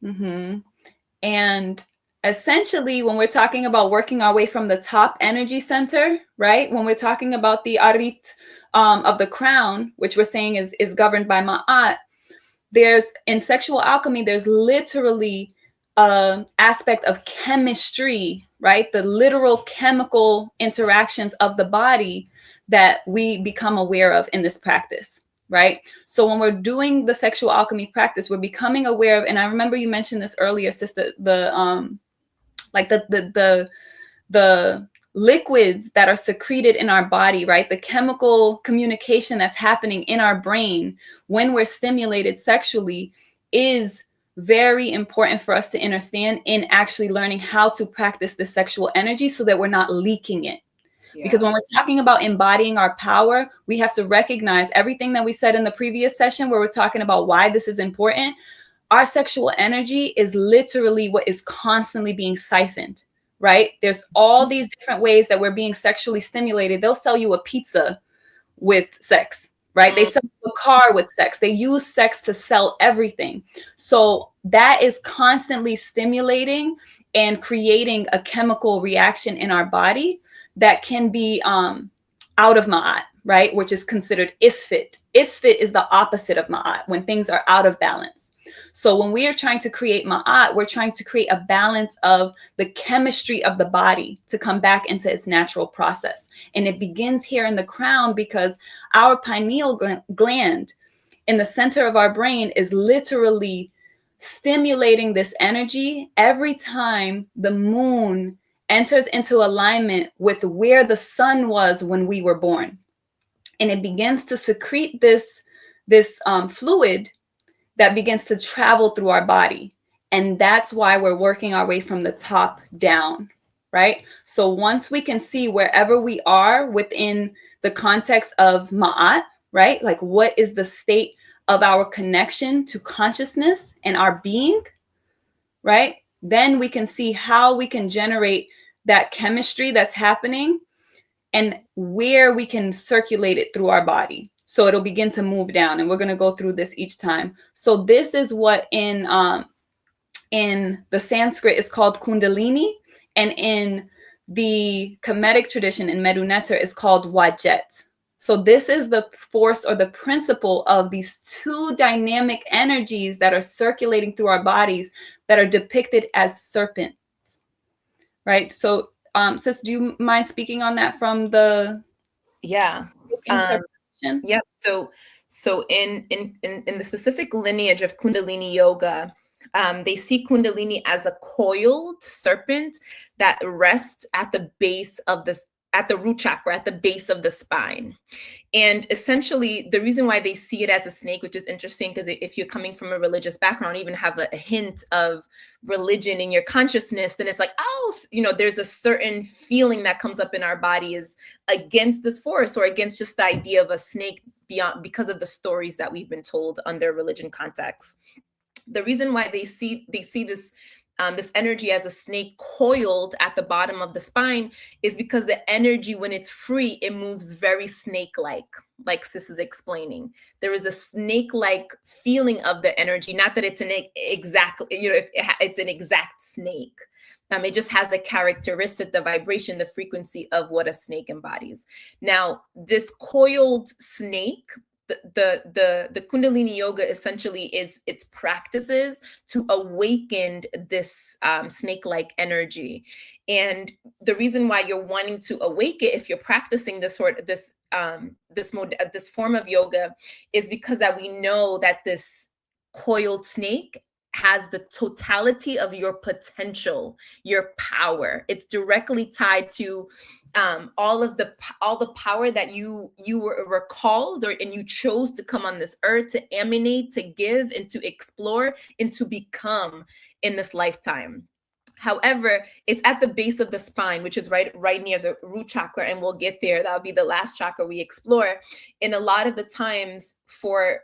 Mm-hmm. And essentially, when we're talking about working our way from the top energy center, right? When we're talking about the arit of the crown, which we're saying is governed by Ma'at, there's, in sexual alchemy, there's literally an aspect of chemistry, right? The literal chemical interactions of the body that we become aware of in this practice, right? So when we're doing the sexual alchemy practice, we're becoming aware of, and I remember you mentioned this earlier, sister, like the liquids that are secreted in our body, right? The chemical communication that's happening in our brain when we're stimulated sexually is very important for us to understand in actually learning how to practice the sexual energy so that we're not leaking it. Yeah. Because when we're talking about embodying our power, we have to recognize everything that we said in the previous session where we're talking about why this is important. Our sexual energy is literally what is constantly being siphoned, right? There's all these different ways that we're being sexually stimulated. They'll sell you a pizza with sex, right? They sell you a car with sex. They use sex to sell everything. So that is constantly stimulating and creating a chemical reaction in our body that can be out of ma'at, right? Which is considered isfit. Isfit is the opposite of ma'at, when things are out of balance. So when we are trying to create ma'at, we're trying to create a balance of the chemistry of the body to come back into its natural process. And it begins here in the crown because our pineal gland in the center of our brain is literally stimulating this energy every time the moon enters into alignment with where the sun was when we were born. And it begins to secrete this fluid that begins to travel through our body. And that's why we're working our way from the top down, right? So once we can see wherever we are within the context of ma'at, right? Like what is the state of our connection to consciousness and our being, right? Then we can see how we can generate that chemistry that's happening and where we can circulate it through our body. So it'll begin to move down, and we're going to go through this each time. So this is what in the Sanskrit is called Kundalini, and in the Kemetic tradition in Medu Neter is called Wajet. So this is the force or the principle of these two dynamic energies that are circulating through our bodies that are depicted as serpents, right? So sis, do you mind speaking on that from the interpretation? Yep. So in the specific lineage of Kundalini yoga, they see Kundalini as a coiled serpent that rests at the base of at the root chakra, at the base of the spine. And essentially, the reason why they see it as a snake, which is interesting, because if you're coming from a religious background, even have a hint of religion in your consciousness, then it's like, oh, there's a certain feeling that comes up in our body is against this force or against just the idea of a snake because of the stories that we've been told under religion context. The reason why they see this energy as a snake coiled at the bottom of the spine is because the energy, when it's free, it moves very snake-like, like Sis is explaining. There is a snake-like feeling of the energy, not that it's an exact, it's an exact snake. It just has the characteristic, the vibration, the frequency of what a snake embodies. Now, this coiled snake, the Kundalini yoga essentially is its practices to awaken this snake-like energy. And the reason why you're wanting to awake it, if you're practicing this form of yoga, is because that we know that this coiled snake has the totality of your potential, your power. It's directly tied to all the power that you were called and you chose to come on this earth to emanate, to give, and to explore, and to become in this lifetime. However, it's at the base of the spine, which is right near the root chakra, and we'll get there. That'll be the last chakra we explore. And a lot of the times for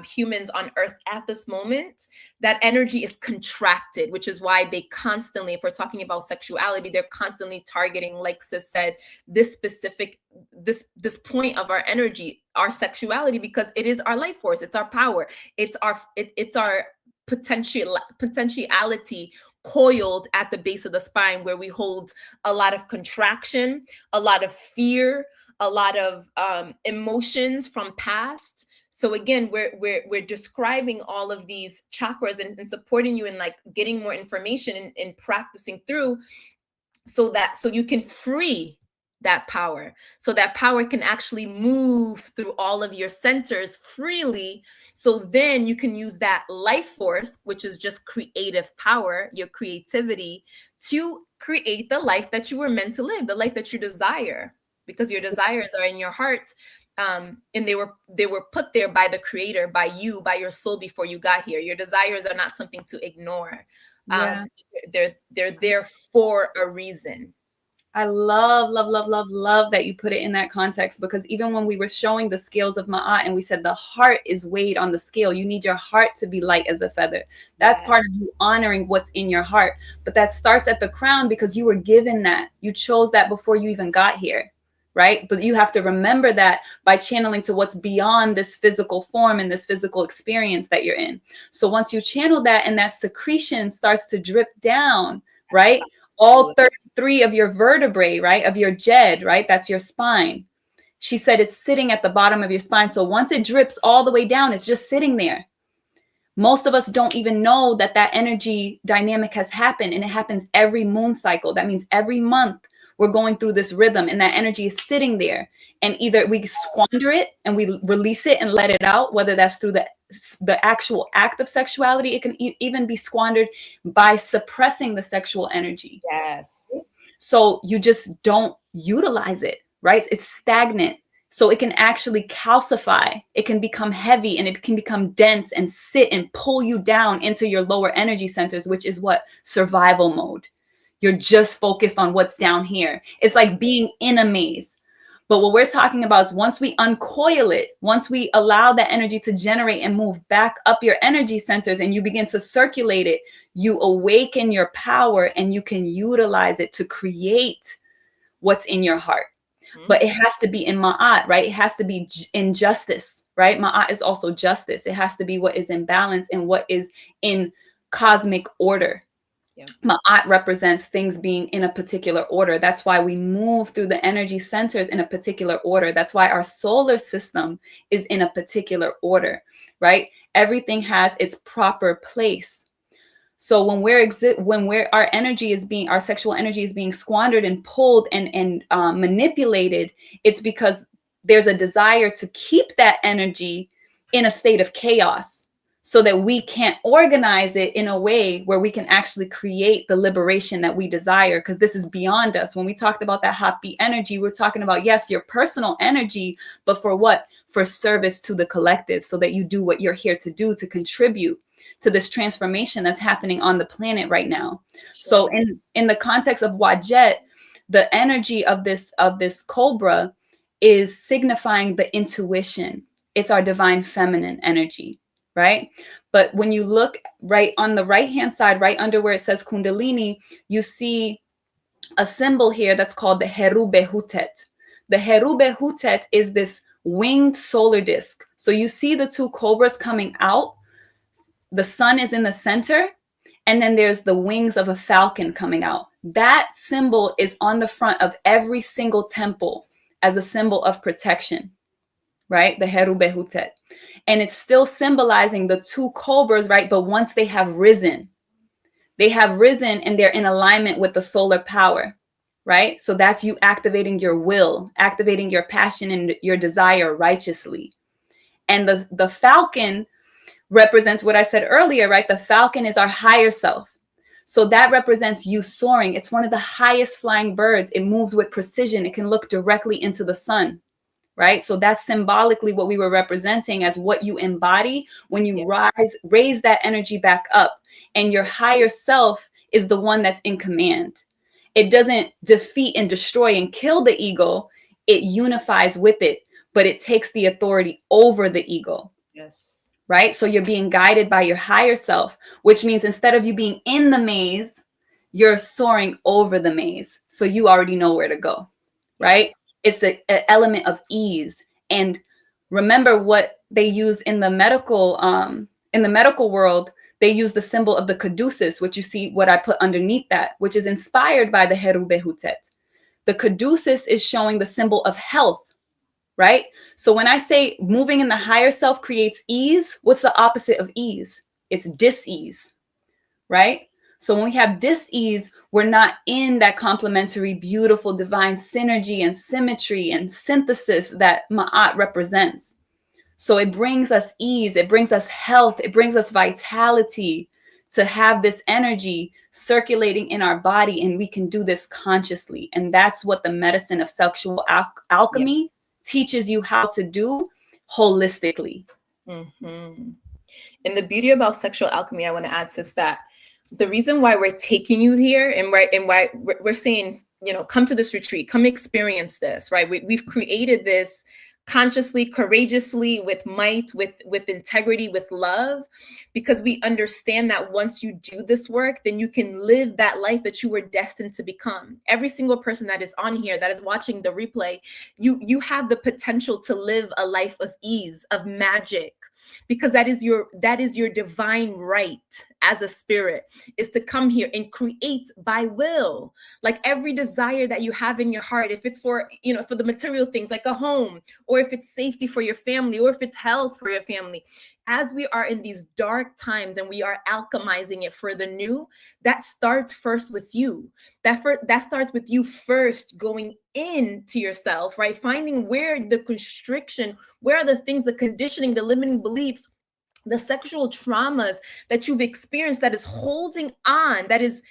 humans on earth at this moment, that energy is contracted, which is why they constantly, if we're talking about sexuality, they're constantly targeting, like Sis said, this specific, this point of our energy, our sexuality, because it is our life force, it's our power, it's our potentiality coiled at the base of the spine, where we hold a lot of contraction, a lot of fear, a lot of emotions from past. So again, we're describing all of these chakras and supporting you in like getting more information and practicing through, so you can free that power, so that power can actually move through all of your centers freely. So then you can use that life force, which is just creative power, your creativity, to create the life that you were meant to live, the life that you desire, because your desires are in your heart. And they were put there by the creator, by you, by your soul before you got here. Your desires are not something to ignore. Yeah. They're there for a reason. I love, love, love, love, love that you put it in that context, because even when we were showing the scales of Ma'at and we said the heart is weighed on the scale, you need your heart to be light as a feather. That's part of you honoring what's in your heart. But that starts at the crown, because you were given that. You chose that before you even got here, right? But you have to remember that by channeling to what's beyond this physical form and this physical experience that you're in. So once you channel that and that secretion starts to drip down, right? All 33 of your vertebrae, right? Of your jed, right? That's your spine. She said it's sitting at the bottom of your spine. So once it drips all the way down, it's just sitting there. Most of us don't even know that that energy dynamic has happened, and it happens every moon cycle. That means every month we're going through this rhythm, and that energy is sitting there, and either we squander it and we release it and let it out, whether that's through the actual act of sexuality. It can even be squandered by suppressing the sexual energy. Yes. So you just don't utilize it, right? It's stagnant. So it can actually calcify. It can become heavy, and it can become dense and sit and pull you down into your lower energy centers, which is what? Survival mode. You're just focused on what's down here. It's like being in a maze. But what we're talking about is once we uncoil it, once we allow that energy to generate and move back up your energy centers, and you begin to circulate it, you awaken your power, and you can utilize it to create what's in your heart. But it has to be in Ma'at, right? It has to be in justice, right? Ma'at is also justice. It has to be what is in balance and what is in cosmic order. Yeah. Ma'at represents things being in a particular order. That's why we move through the energy centers in a particular order. That's why our solar system is in a particular order, right? Everything has its proper place. So when our energy is being, our sexual energy is being squandered and pulled and manipulated, it's because there's a desire to keep that energy in a state of chaos, so that we can't organize it in a way where we can actually create the liberation that we desire, because this is beyond us. When we talked about that happy energy, we're talking about, yes, your personal energy, but for what? For service to the collective, so that you do what you're here to do, to contribute to this transformation that's happening on the planet right now. Sure. So in the context of Wadjet, the energy of this cobra is signifying the intuition. It's our divine feminine energy, right? But when you look right on the right-hand side, right under where it says Kundalini, you see a symbol here that's called the Het-Heru Behutet. The Het-Heru Behutet is this winged solar disc. So you see the two cobras coming out. The sun is in the center, and then there's the wings of a falcon coming out. That symbol is on the front of every single temple as a symbol of protection, right? The Het-Heru Behutet. And it's still symbolizing the two cobras, right? But once they have risen and they're in alignment with the solar power, right? So that's you activating your will, activating your passion and your desire righteously. And the falcon represents what I said earlier, right? The falcon is our higher self. So that represents you soaring. It's one of the highest flying birds. It moves with precision. It can look directly into the sun, right? So that's symbolically what we were representing as what you embody when you raise that energy back up. And your higher self is the one that's in command. It doesn't defeat and destroy and kill the ego. It unifies with it, but it takes the authority over the ego. Yes. Right? So you're being guided by your higher self, which means instead of you being in the maze, you're soaring over the maze. So you already know where to go, right? Yes. It's an element of ease. And remember what they use in the medical world, they use the symbol of the caduceus, which you see what I put underneath that, which is inspired by the Heru Behutet. The caduceus is showing the symbol of health, right? So when I say moving in the higher self creates ease, what's the opposite of ease? It's dis-ease, right? So when we have dis-ease, we're not in that complementary, beautiful, divine synergy and symmetry and synthesis that Ma'at represents. So it brings us ease, it brings us health, it brings us vitality to have this energy circulating in our body, and we can do this consciously. And that's what the medicine of sexual alchemy teaches you how to do holistically. Mm-hmm. And the beauty about sexual alchemy, I want to add, sis, that the reason why we're taking you here and why we're saying, you know, come to this retreat, come experience this, right? We've created this consciously, courageously, with might, with integrity, with love, because we understand that once you do this work, then you can live that life that you were destined to become. Every single person that is on here, that is watching the replay, you have the potential to live a life of ease, of magic, because that is your divine right as a spirit, is to come here and create by will. Like every desire that you have in your heart, if it's for, you know, for the material things like a home, or if it's safety for your family, or if it's health for your family, as we are in these dark times and we are alchemizing it for the new, that starts first with you. That starts with you first going into yourself, right? Finding where the constriction, where are the things, the conditioning, the limiting beliefs, the sexual traumas that you've experienced that is holding on, that is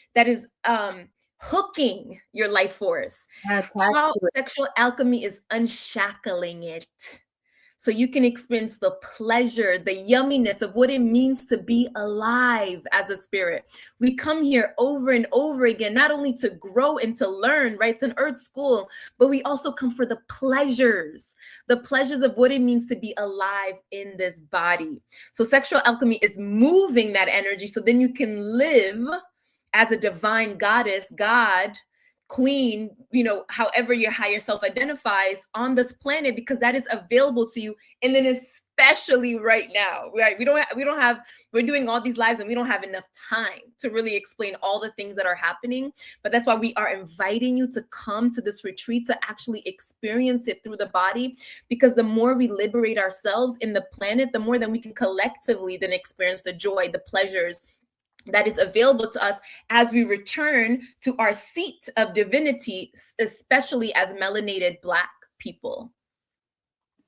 hooking your life force. How sexual alchemy is unshackling it, so you can experience the pleasure, the yumminess of what it means to be alive as a spirit. We come here over and over again, not only to grow and to learn, right? It's an earth school, but we also come for the pleasures of what it means to be alive in this body. So sexual alchemy is moving that energy so then you can live as a divine goddess, God, queen, you know, however your higher self identifies on this planet, because that is available to you. And then especially right now, right? We're doing all these lives and we don't have enough time to really explain all the things that are happening. But that's why we are inviting you to come to this retreat to actually experience it through the body, because the more we liberate ourselves in the planet, the more that we can collectively then experience the joy, the pleasures that is available to us as we return to our seat of divinity, especially as melanated Black people.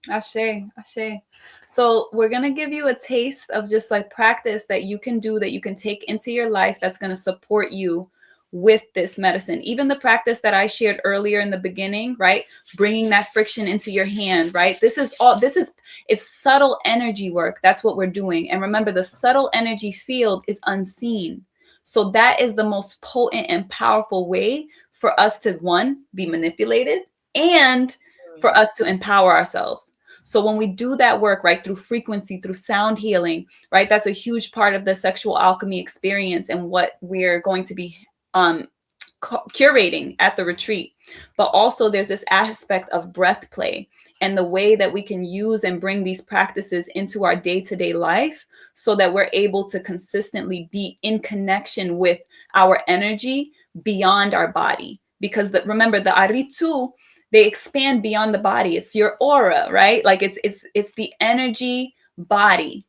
Ashe, ashe. So we're going to give you a taste of just like practice that you can do, that you can take into your life, that's going to support you with this medicine. Even the practice that I shared earlier in the beginning, right? Bringing that friction into your hand, right? It's subtle energy work. That's what we're doing. And remember, the subtle energy field is unseen. So that is the most potent and powerful way for us to, one, be manipulated, and for us to empower ourselves. So when we do that work, right, through frequency, through sound healing, right, that's a huge part of the sexual alchemy experience and what we're going to be curating at the retreat. But also there's this aspect of breath play and the way that we can use and bring these practices into our day-to-day life so that we're able to consistently be in connection with our energy beyond our body. Because remember, the aritu, they expand beyond the body. It's your aura, right? Like it's the energy body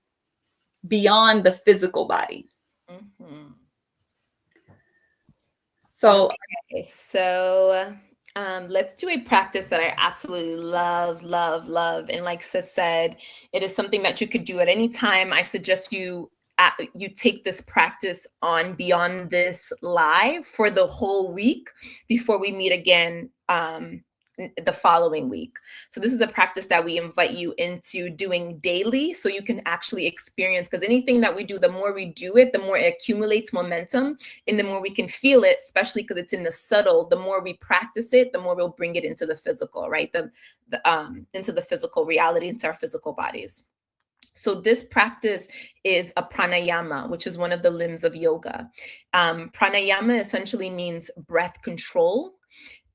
beyond the physical body. Mm-hmm. So, okay, so let's do a practice that I absolutely love. And like Sis said, it is something that you could do at any time. I suggest you take this practice on beyond this live for the whole week before we meet again the following week. So this is a practice that we invite you into doing daily so you can actually experience, because anything that we do, the more we do it, the more it accumulates momentum and the more we can feel it, especially because it's in the subtle. The more we practice it, the more we'll bring it into the physical, right? Into the physical reality, into our physical bodies. So this practice is a pranayama, which is one of the limbs of yoga. Pranayama essentially means breath control.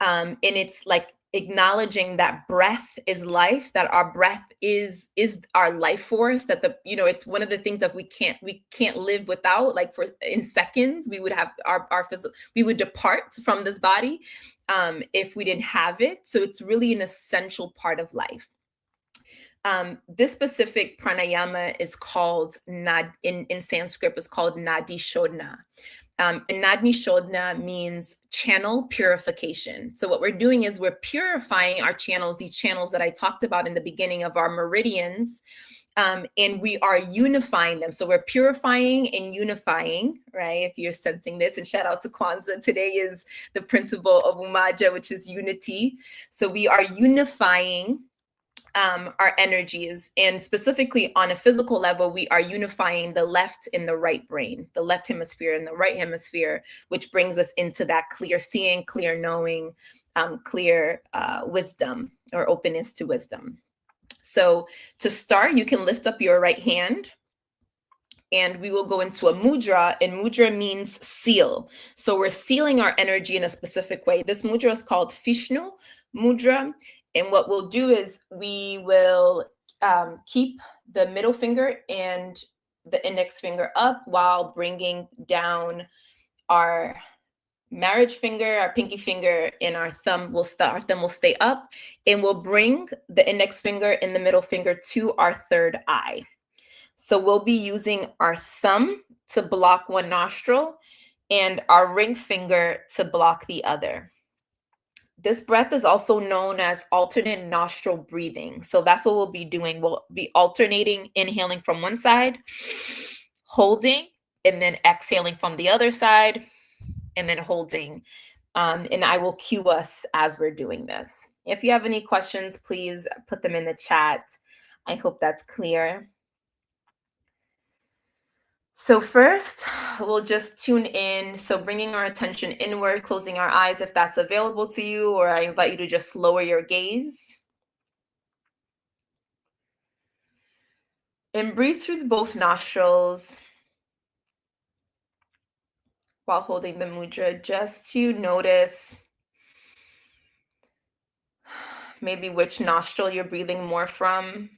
And it's like acknowledging that breath is life, that our breath is our life force, that it's one of the things that we can't live without. Like in seconds, we would have our physical, we would depart from this body if we didn't have it. So it's really an essential part of life. This specific pranayama is called in Sanskrit, it's called Nadi Shodhana. And Nadi Shodhana means channel purification. So what we're doing is we're purifying our channels, these channels that I talked about in the beginning of our meridians, and we are unifying them. So we're purifying and unifying, right? If you're sensing this, and shout out to Kwanzaa. Today is the principle of Umoja, which is unity. So we are unifying our energies, and specifically on a physical level, we are unifying the left and the right brain, the left hemisphere and the right hemisphere, which brings us into that clear seeing, clear knowing, clear wisdom, or openness to wisdom. So to start, you can lift up your right hand, and we will go into a mudra, and mudra means seal. So we're sealing our energy in a specific way. This mudra is called Vishnu mudra. And what we'll do is we will keep the middle finger and the index finger up while bringing down our marriage finger, our pinky finger, and our thumb will stay up, and we'll bring the index finger and the middle finger to our third eye. So we'll be using our thumb to block one nostril and our ring finger to block the other. This breath is also known as alternate nostril breathing. So that's what we'll be doing. We'll be alternating, inhaling from one side, holding, and then exhaling from the other side, and then holding. And I will cue us as we're doing this. If you have any questions, please put them in the chat. I hope that's clear. So first, we'll just tune in. So bringing our attention inward, closing our eyes if that's available to you, or I invite you to just lower your gaze. And breathe through both nostrils while holding the mudra, just to notice maybe which nostril you're breathing more from.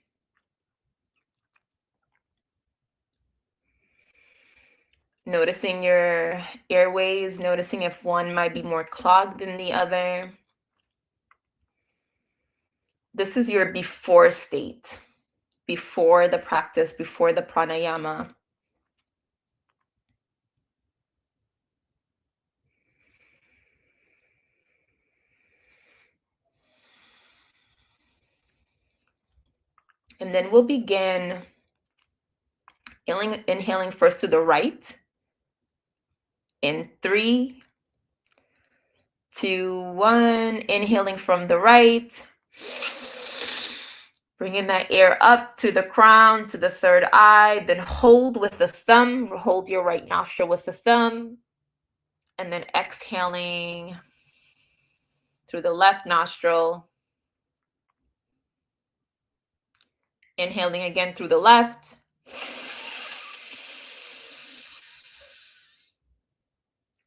Noticing your airways, noticing if one might be more clogged than the other. This is your before state, before the practice, before the pranayama. And then we'll begin inhaling first to the right. In 3, 2, 1, inhaling from the right. Bringing that air up to the crown, to the third eye, then hold with the thumb, hold your right nostril with the thumb, and then exhaling through the left nostril. Inhaling again through the left.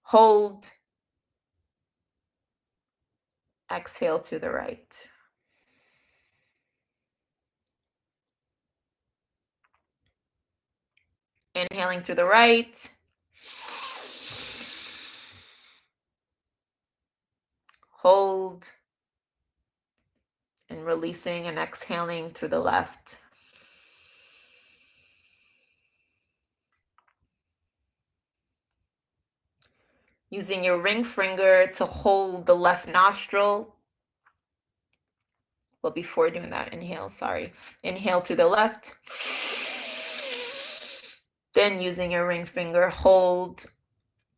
Hold. Exhale to the right. Inhaling to the right. Hold. And releasing and exhaling through the left. Using your ring finger to hold the left nostril. Well, before doing that, inhale to the left. Then using your ring finger, hold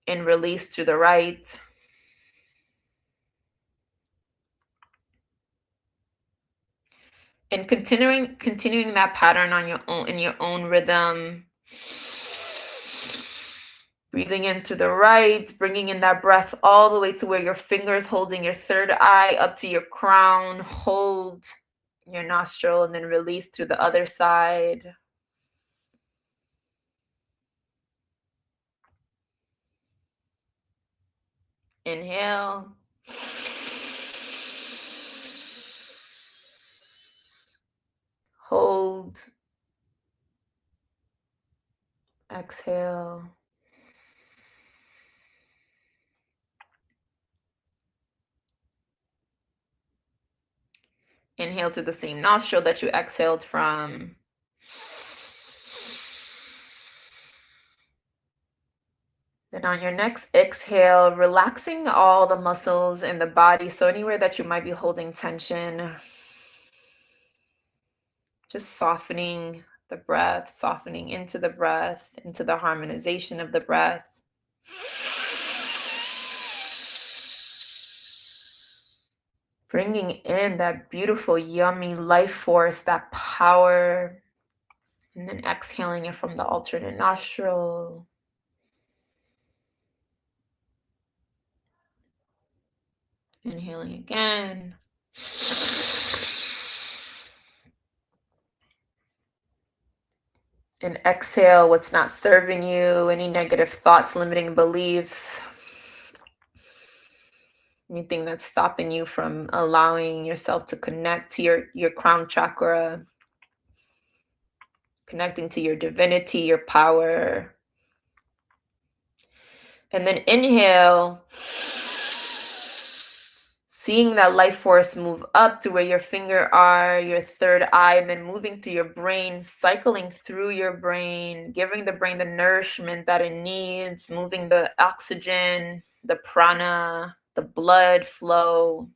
and release to the right. And continuing that pattern on your own, in your own rhythm. Breathing into the right, bringing in that breath all the way to where your fingers holding your third eye up to your crown. Hold your nostril and then release to the other side. Inhale. Hold. Exhale. Inhale to the same nostril that you exhaled from. Then on your next exhale, relaxing all the muscles in the body. So anywhere that you might be holding tension, just softening the breath, softening into the breath, into the harmonization of the breath. Bringing in that beautiful, yummy life force, that power. And then exhaling it from the alternate nostril. Inhaling again. And exhale what's not serving you, any negative thoughts, limiting beliefs, anything that's stopping you from allowing yourself to connect to your crown chakra, connecting to your divinity, your power. And then inhale, seeing that life force move up to where your finger are, your third eye, and then moving through your brain, cycling through your brain, giving the brain the nourishment that it needs, moving the oxygen, the prana, the blood flow.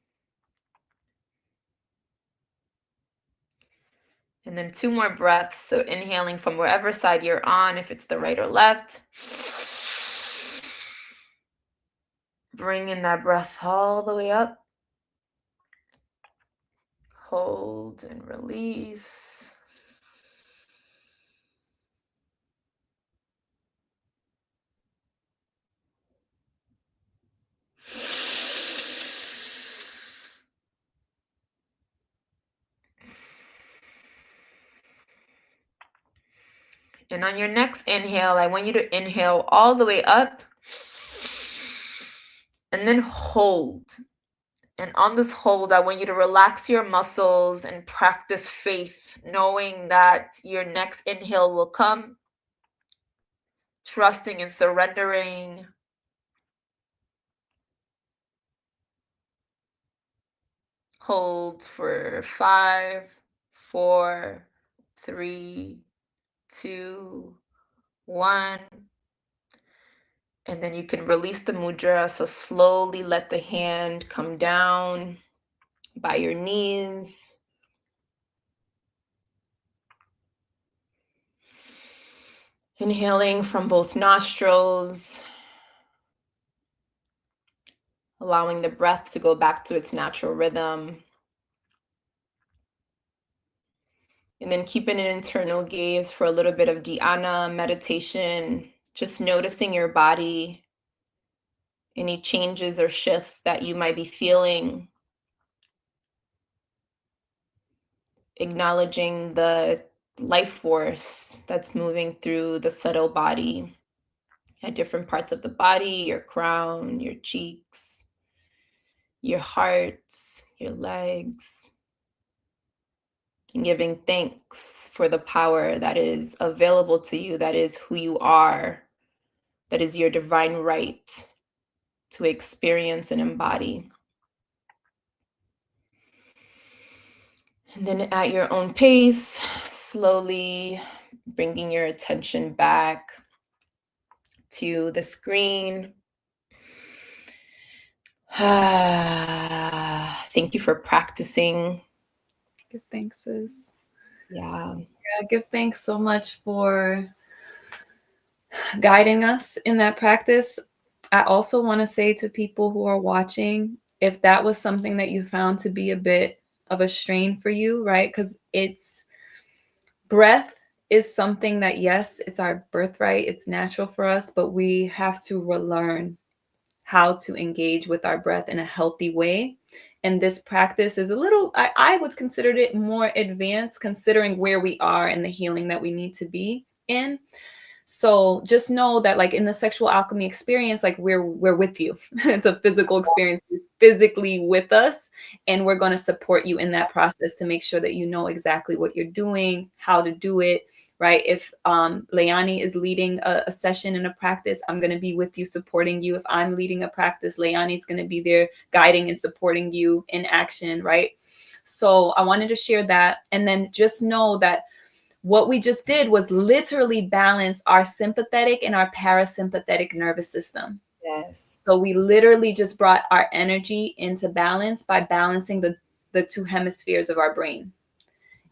And then 2 more breaths. So inhaling from wherever side you're on, if it's the right or left. Bring in that breath all the way up. Hold and release. And on your next inhale, I want you to inhale all the way up and then hold. And on this hold, I want you to relax your muscles and practice faith, knowing that your next inhale will come, trusting and surrendering. Hold for 5, 4, 3, 2, 1. And then you can release the mudra. So slowly let the hand come down by your knees. Inhaling from both nostrils. Allowing the breath to go back to its natural rhythm. And then keeping an internal gaze for a little bit of dhyana meditation. Just noticing your body, any changes or shifts that you might be feeling. Acknowledging the life force that's moving through the subtle body at different parts of the body, your crown, your cheeks, your heart, your legs. And giving thanks for the power that is available to you, that is who you are, that is your divine right to experience and embody. And then at your own pace, slowly bringing your attention back to the screen. Thank you for practicing. Give thanks, sis. Yeah. Give thanks so much for guiding us in that practice. I also want to say to people who are watching, if that was something that you found to be a bit of a strain for you, right? Because it's breath is something that, yes, it's our birthright, it's natural for us, but we have to relearn how to engage with our breath in a healthy way. And this practice is a little, I would consider it more advanced considering where we are and the healing that we need to be in. So just know that like in the sexual alchemy experience, like we're with you. It's a physical experience. You're physically with us, and we're going to support you in that process to make sure that you know exactly what you're doing, how to do it, right? If Leyanne is leading a session in a practice, I'm going to be with you, supporting you. If I'm leading a practice, Leyanne is going to be there guiding and supporting you in action, right? So I wanted to share that. And then just know that what we just did was literally balance our sympathetic and our parasympathetic nervous system. Yes. So we literally just brought our energy into balance by balancing the two hemispheres of our brain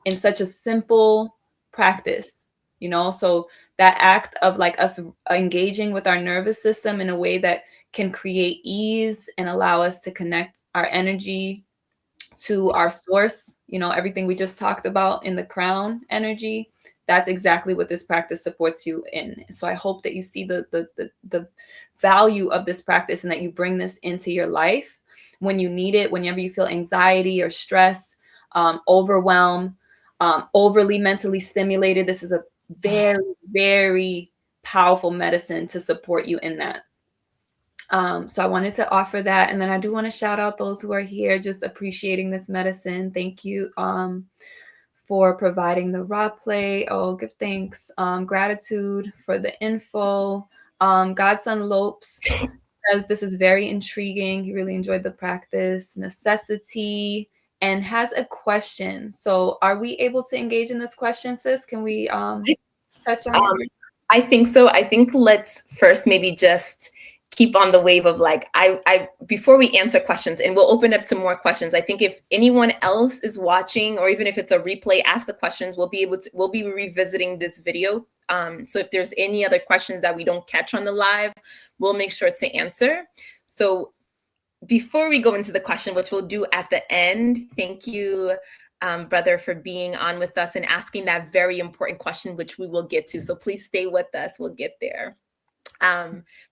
in such a simple practice, you know? So that act of like us engaging with our nervous system in a way that can create ease and allow us to connect our energy to our source, you know, everything we just talked about in the crown energy, that's exactly what this practice supports you in. So I hope that you see the value of this practice and that you bring this into your life when you need it, whenever you feel anxiety or stress, overwhelm, overly mentally stimulated. This is a very, very powerful medicine to support you in that. So I wanted to offer that. And then I do want to shout out those who are here, just appreciating this medicine. Thank you for providing the raw play. Oh, give thanks. Gratitude for the info. Godson Lopes says this is very intriguing. He really enjoyed the practice. Necessity, and has a question. So are we able to engage in this question, sis? Can we touch on it? I think so. I think let's first maybe just keep on the wave of like, I before we answer questions, and we'll open up to more questions. I think if anyone else is watching, or even if it's a replay, ask the questions. We'll be revisiting this video. So if there's any other questions that we don't catch on the live, we'll make sure to answer. So before we go into the question, which we'll do at the end, thank you, brother, for being on with us and asking that very important question, which we will get to. So please stay with us. We'll get there.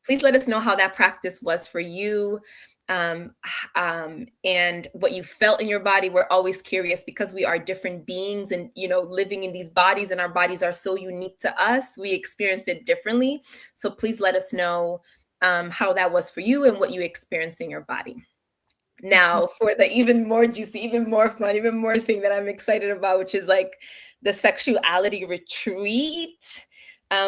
Please let us know how that practice was for you, and what you felt in your body. We're always curious because we are different beings, and you know, living in these bodies, and our bodies are so unique to us. We experience it differently. So please let us know how that was for you and what you experienced in your body. Now, for the even more juicy, even more fun, even more thing that I'm excited about, which is like the Sexuality Retreat,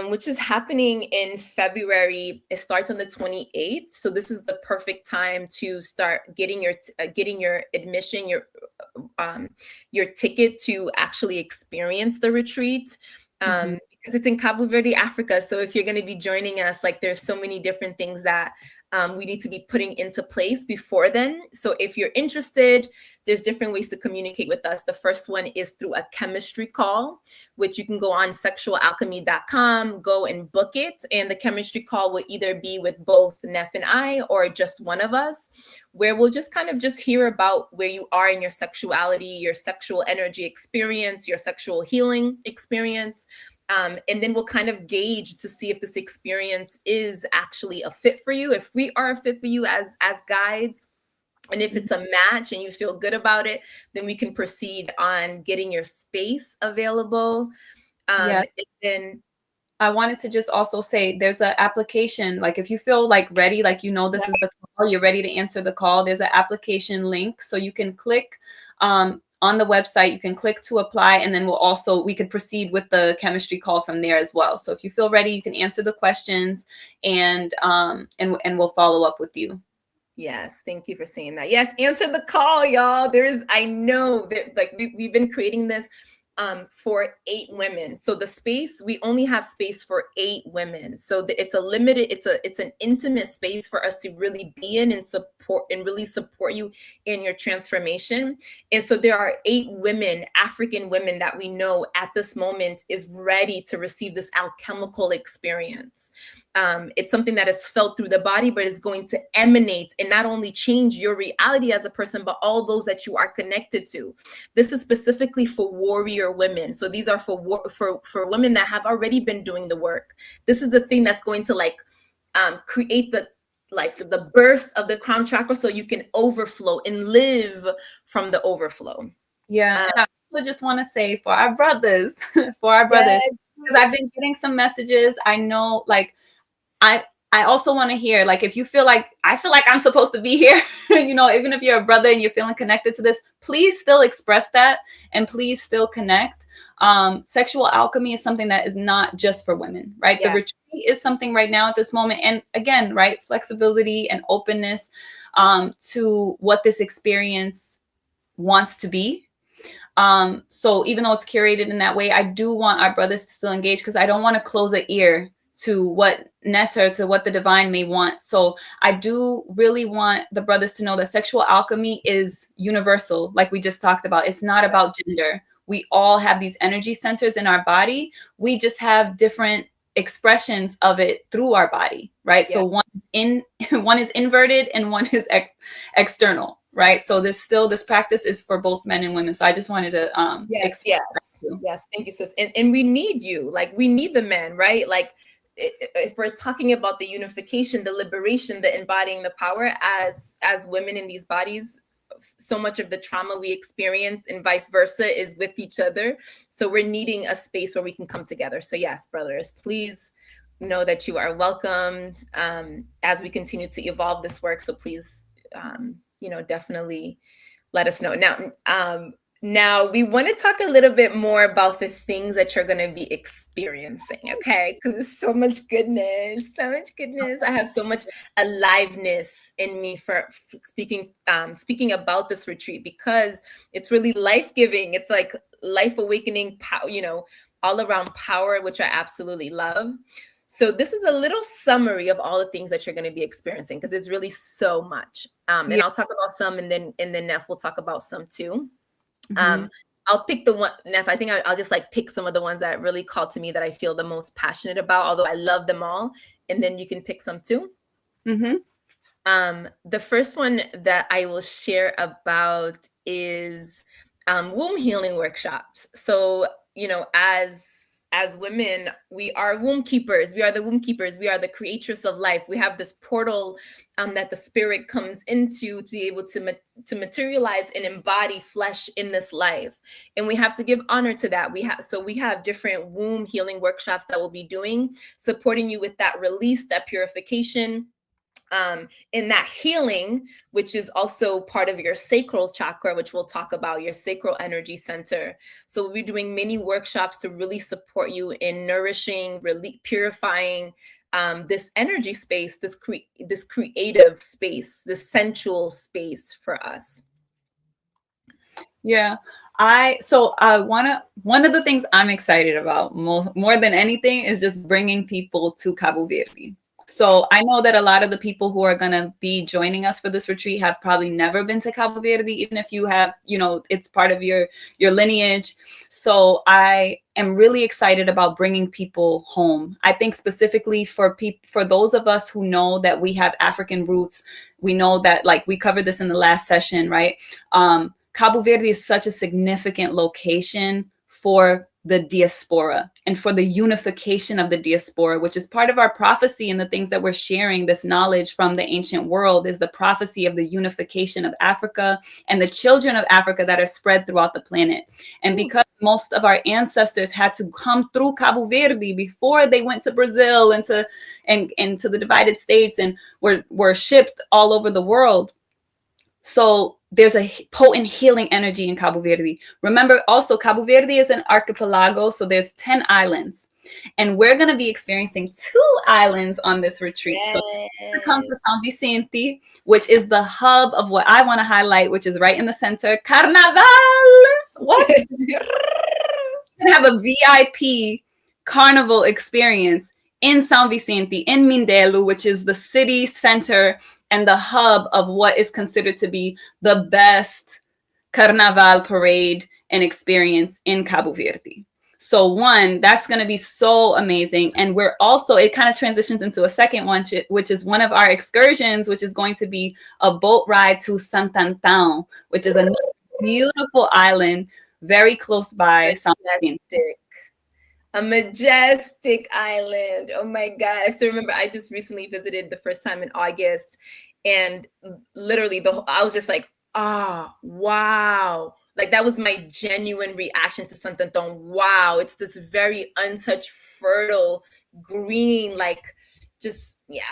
which is happening in February. It starts on the 28th. So this is the perfect time to start getting your admission, your ticket to actually experience the retreat. Because it's in Cabo Verde, Africa. So if you're going to be joining us, like there's so many different things that we need to be putting into place before then. So if you're interested, there's different ways to communicate with us. The first one is through a chemistry call, which you can go on sexualalchemy.com, go and book it. And the chemistry call will either be with both Nef and I, or just one of us, where we'll just kind of just hear about where you are in your sexuality, your sexual energy experience, your sexual healing experience. And then we'll kind of gauge to see if this experience is actually a fit for you, if we are a fit for you as guides. And if it's a match and you feel good about it, then we can proceed on getting your space available. And then I wanted to just also say there's an application, like if you feel like ready, like you know this is the call, you're ready to answer the call, there's an application link. So you can click on the website, you can click to apply, and then we could proceed with the chemistry call from there as well. So if you feel ready, you can answer the questions, and we'll follow up with you. Yes, thank you for saying that. Yes, answer the call, y'all. I know that like we've been creating this for 8 women. So the space, we only have space for 8 women. So it's a limited, it's an intimate space for us to really be in and really support you in your transformation. And so there are 8 women, African women, that we know at this moment is ready to receive this alchemical experience. It's something that is felt through the body, but it's going to emanate and not only change your reality as a person, but all those that you are connected to. This is specifically for warrior women. So these are for women that have already been doing the work. This is the thing that's going to like create the burst of the crown chakra, so you can overflow and live from the overflow. Yeah, and I just want to say for our brothers, Yes, because I've been getting some messages. I know, like, I also want to hear, like, if you feel like, I feel like I'm supposed to be here, you know, even if you're a brother and you're feeling connected to this, please still express that and please still connect. Sexual alchemy is something that is not just for women, right? Yeah. The retreat is something right now at this moment. And again, right, flexibility and openness to what this experience wants to be. So even though it's curated in that way, I do want our brothers to still engage, because I don't want to close an ear to what Neter, to what the divine may want. So I do really want the brothers to know that sexual alchemy is universal, like we just talked about. It's not about gender. We all have these energy centers in our body. We just have different expressions of it through our body, right? Yeah. So one is inverted and one is external, right? So this practice is for both men and women. So I just wanted to yes, thank you, sis. And we need you, like, we need the men, right? Like, if we're talking about the unification, the liberation, the embodying the power as women in these bodies, so much of the trauma we experience and vice versa is with each other. So we're needing a space where we can come together. So yes, brothers, please know that you are welcomed as we continue to evolve this work. So please, you know, definitely let us know. Now we want to talk a little bit more about the things that you're going to be experiencing, okay? Because there's so much goodness, so much goodness. I have so much aliveness in me for speaking about this retreat, because it's really life-giving. It's like life awakening, you know, all around power, which I absolutely love. So this is a little summary of all the things that you're going to be experiencing, because there's really so much. And I'll talk about some, and then Nef will talk about some too. Mm-hmm. I'll pick the one, Nef, I think I'll just like pick some of the ones that really called to me that I feel the most passionate about, although I love them all. And then you can pick some too. Mm-hmm. The first one that I will share about is womb healing workshops. So, you know, as women, we are womb keepers. We are the womb keepers. We are the creatress of life. We have this portal that the spirit comes into to be able to materialize and embody flesh in this life. And we have to give honor to that. We have different womb healing workshops that we'll be doing, supporting you with that release, that purification, in that healing, which is also part of your sacral chakra, which we'll talk about, your sacral energy center. So we'll be doing many workshops to really support you in nourishing, really purifying this energy space, this creative space, this sensual space for us. Yeah. One of the things I'm excited about more than anything is just bringing people to Cabo Verde. So I know that a lot of the people who are going to be joining us for this retreat have probably never been to Cabo Verde, even if you have, you know, it's part of your lineage. So I am really excited about bringing people home. I think specifically for those of us who know that we have African roots, we know that, like we covered this in the last session, right? Cabo Verde is such a significant location for the diaspora and for the unification of the diaspora, which is part of our prophecy. And the things that we're sharing, this knowledge from the ancient world, is the prophecy of the unification of Africa and the children of Africa that are spread throughout the planet. And because most of our ancestors had to come through Cabo Verde before they went to Brazil and to the divided states and were shipped all over the world. So there's a potent healing energy in Cabo Verde. Remember, also, Cabo Verde is an archipelago, so there's 10 islands. And we're going to be experiencing 2 islands on this retreat. Yes. So we're come to Sao Vicente, which is the hub of what I want to highlight, which is right in the center. Carnival! What? We're going to have a VIP carnival experience in Sao Vicente, in Mindelo, which is the city center and the hub of what is considered to be the best Carnival parade and experience in Cabo Verde. So that's going to be so amazing. And we're also, it kind of transitions into a second one, which is one of our excursions, which is going to be a boat ride to Santantan, which is a beautiful island very close by. A majestic island. Oh my God. I still remember I just recently visited the first time in August, and literally I was just like, wow, Like that was my genuine reaction to Santanton. Wow, it's this very untouched, fertile, green, like just, yeah,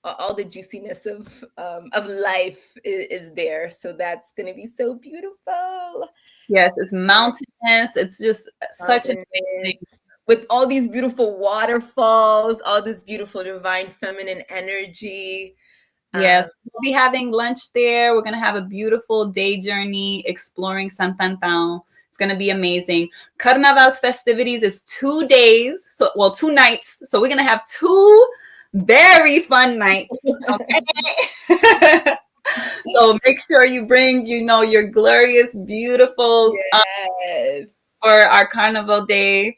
all the juiciness of life is there. So that's gonna be so beautiful. Yes, it's mountainous. It's just such an amazing, with all these beautiful waterfalls, all this beautiful divine feminine energy. Yes, we'll be having lunch there. We're going to have a beautiful day journey exploring Santantan. It's going to be amazing. Carnaval's festivities is 2 days, so well, 2 nights. So we're going to have 2 very fun nights. Okay. So make sure you bring, your glorious, beautiful for our Carnival day.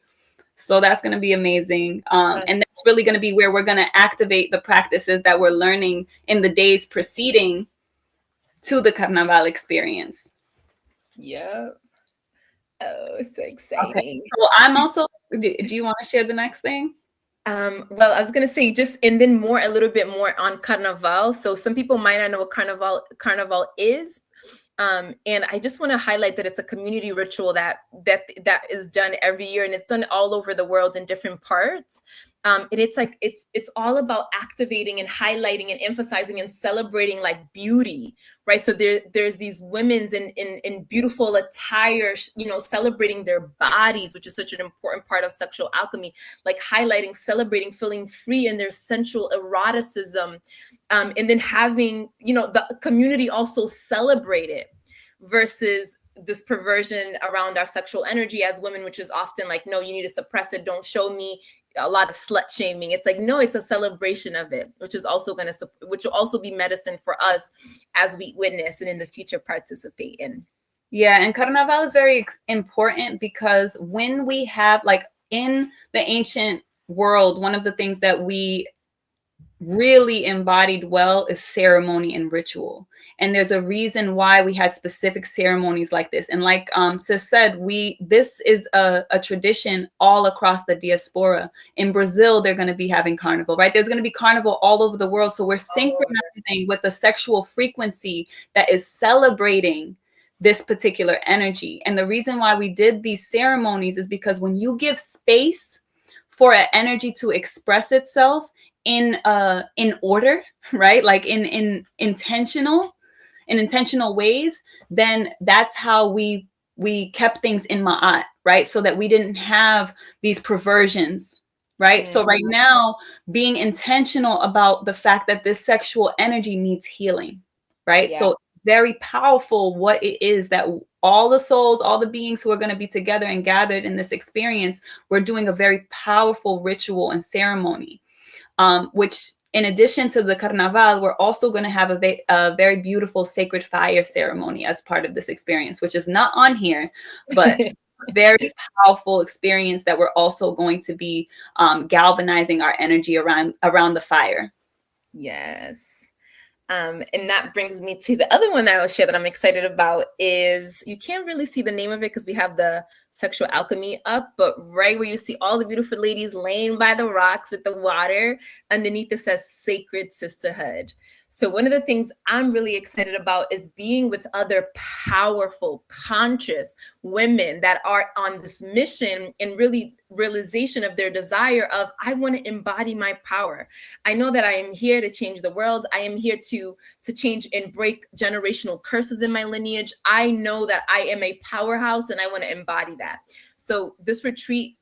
So that's going to be amazing. And that's really going to be where we're going to activate the practices that we're learning in the days preceding to the Carnival experience. Yeah. Oh, so exciting. Okay. So I'm also, do you want to share the next thing? Well, I was going to say and then a little bit more on Carnival. So some people might not know what Carnival is. And I just want to highlight that it's a community ritual that is done every year, and it's done all over the world in different parts. And it's all about activating and highlighting and emphasizing and celebrating like beauty, right? So there's these women's in beautiful attire, celebrating their bodies, which is such an important part of sexual alchemy, like highlighting, celebrating, feeling free in their sensual eroticism, and then having, the community also celebrate it, versus this perversion around our sexual energy as women, which is often like, no, you need to suppress it, don't show me. A lot of slut shaming. It's like, no, it's a celebration of it, which will also be medicine for us as we witness and in the future participate in. Yeah, and Carnaval is very important because when we have, like, in the ancient world, one of the things that we really embodied well is ceremony and ritual. And there's a reason why we had specific ceremonies like this. And like Sis said, this is a tradition all across the diaspora. In Brazil, they're going to be having Carnival, right? There's going to be Carnival all over the world. So we're synchronizing with the sexual frequency that is celebrating this particular energy. And the reason why we did these ceremonies is because when you give space for an energy to express itself in order, right? Like in intentional ways, then that's how we kept things in ma'at, right? So that we didn't have these perversions, right? Mm-hmm. So right now, being intentional about the fact that this sexual energy needs healing, right? Yeah. So very powerful what it is that all the souls, all the beings who are going to be together and gathered in this experience, we're doing a very powerful ritual and ceremony. Which in addition to the Carnaval, we're also going to have a very beautiful sacred fire ceremony as part of this experience, which is not on here, but very powerful experience that we're also going to be galvanizing our energy around the fire. Yes. And that brings me to the other one that I will share that I'm excited about is, you can't really see the name of it because we have the Sexual Alchemy up, but right where you see all the beautiful ladies laying by the rocks with the water, underneath it says Sacred Sisterhood. So one of the things I'm really excited about is being with other powerful, conscious women that are on this mission and really realization of their desire of, I want to embody my power. I know that I am here to change the world. I am here to change and break generational curses in my lineage. I know that I am a powerhouse and I want to embody that. So this retreat,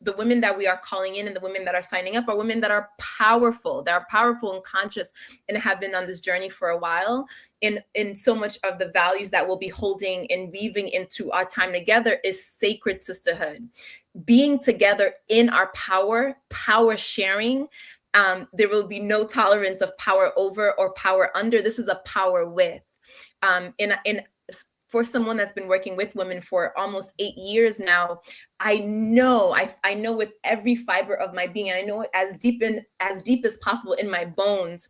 the women that we are calling in and the women that are signing up are women that are powerful, and conscious and have been on this journey for a while. And so much of the values that we'll be holding and weaving into our time together is sacred sisterhood. Being together in our power sharing. There will be no tolerance of power over or power under. This is a power with. For someone that's been working with women for almost 8 years now, I know with every fiber of my being, and I know as deep as possible in my bones,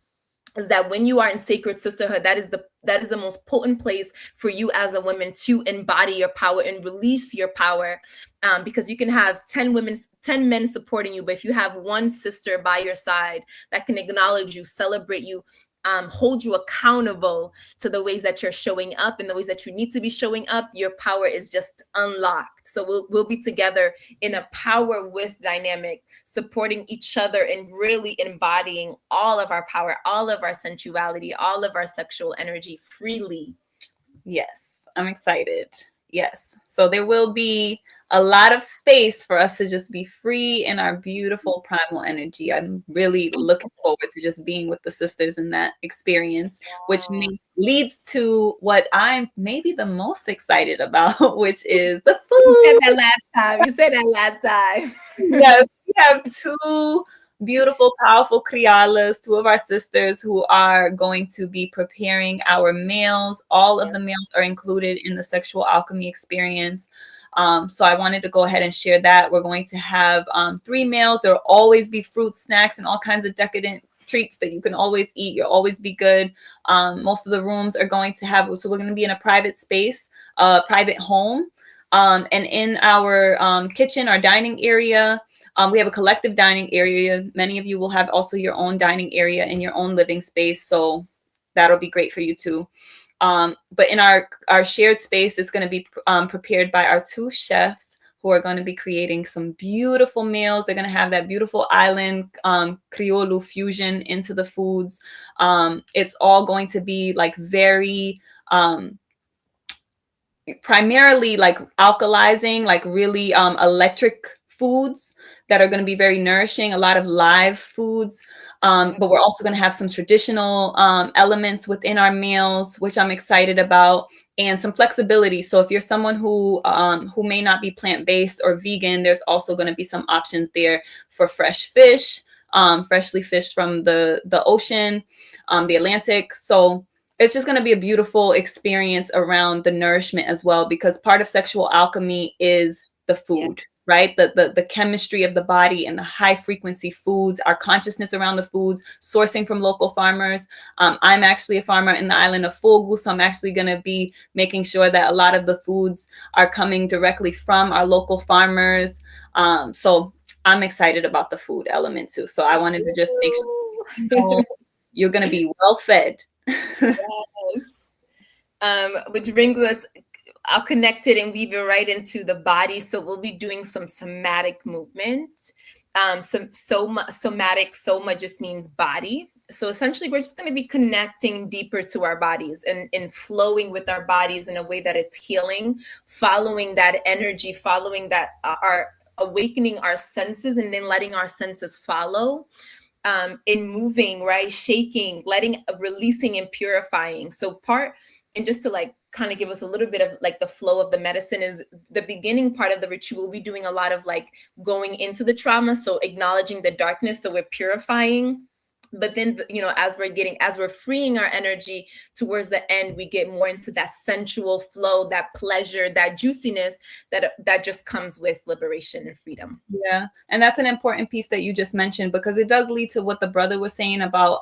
is that when you are in sacred sisterhood, that is the most potent place for you as a woman to embody your power and release your power, because you can have 10 men supporting you, but if you have one sister by your side that can acknowledge you, celebrate you, hold you accountable to the ways that you're showing up and the ways that you need to be showing up, your power is just unlocked. So we'll be together in a power with dynamic, supporting each other and really embodying all of our power, all of our sensuality, all of our sexual energy freely. Yes, I'm excited. Yes. So there will be a lot of space for us to just be free in our beautiful primal energy. I'm really looking forward to just being with the sisters in that experience, which leads to what I'm maybe the most excited about, which is the food. You said that last time. You said that last time. Yes, we have two beautiful, powerful crialas, two of our sisters who are going to be preparing our meals. All of the meals are included in the Sexual Alchemy experience. So I wanted to go ahead and share that. We're going to have 3 meals. There will always be fruit snacks and all kinds of decadent treats that you can always eat. You'll always be good. Most of the rooms are going to have, so we're going to be in a private space, private home. And in our kitchen, our dining area, we have a collective dining area. Many of you will have also your own dining area in your own living space. So that'll be great for you too. But in our shared space, it's going to be prepared by our 2 chefs who are going to be creating some beautiful meals. They're going to have that beautiful island Criollo fusion into the foods. It's all going to be like very primarily like alkalizing, like really electric foods that are going to be very nourishing, a lot of live foods. But we're also going to have some traditional elements within our meals, which I'm excited about, and some flexibility. So if you're someone who may not be plant-based or vegan, there's also going to be some options there for fresh fish, freshly fished from the ocean, the Atlantic. So it's just going to be a beautiful experience around the nourishment as well, because part of sexual alchemy is the food, right? The chemistry of the body and the high frequency foods, our consciousness around the foods, sourcing from local farmers. I'm actually a farmer in the island of Fogo, so I'm actually going to be making sure that a lot of the foods are coming directly from our local farmers. So I'm excited about the food element too. So I wanted to just make sure you're going to be well fed. Yes. Which brings us, I'll connect it and weave it right into the body. So we'll be doing some somatic movement. Somatic, soma just means body. So essentially, we're just going to be connecting deeper to our bodies and flowing with our bodies in a way that it's healing, following that energy, following that, our awakening our senses, and then letting our senses follow. In moving, right? Shaking, releasing and purifying. So and just to like kind of give us a little bit of like the flow of the medicine, is the beginning part of the ritual. We'll be doing a lot of like going into the trauma. So acknowledging the darkness. So we're purifying. But then, as we're freeing our energy towards the end, we get more into that sensual flow, that pleasure, that juiciness that just comes with liberation and freedom. Yeah. And that's an important piece that you just mentioned, because it does lead to what the brother was saying about,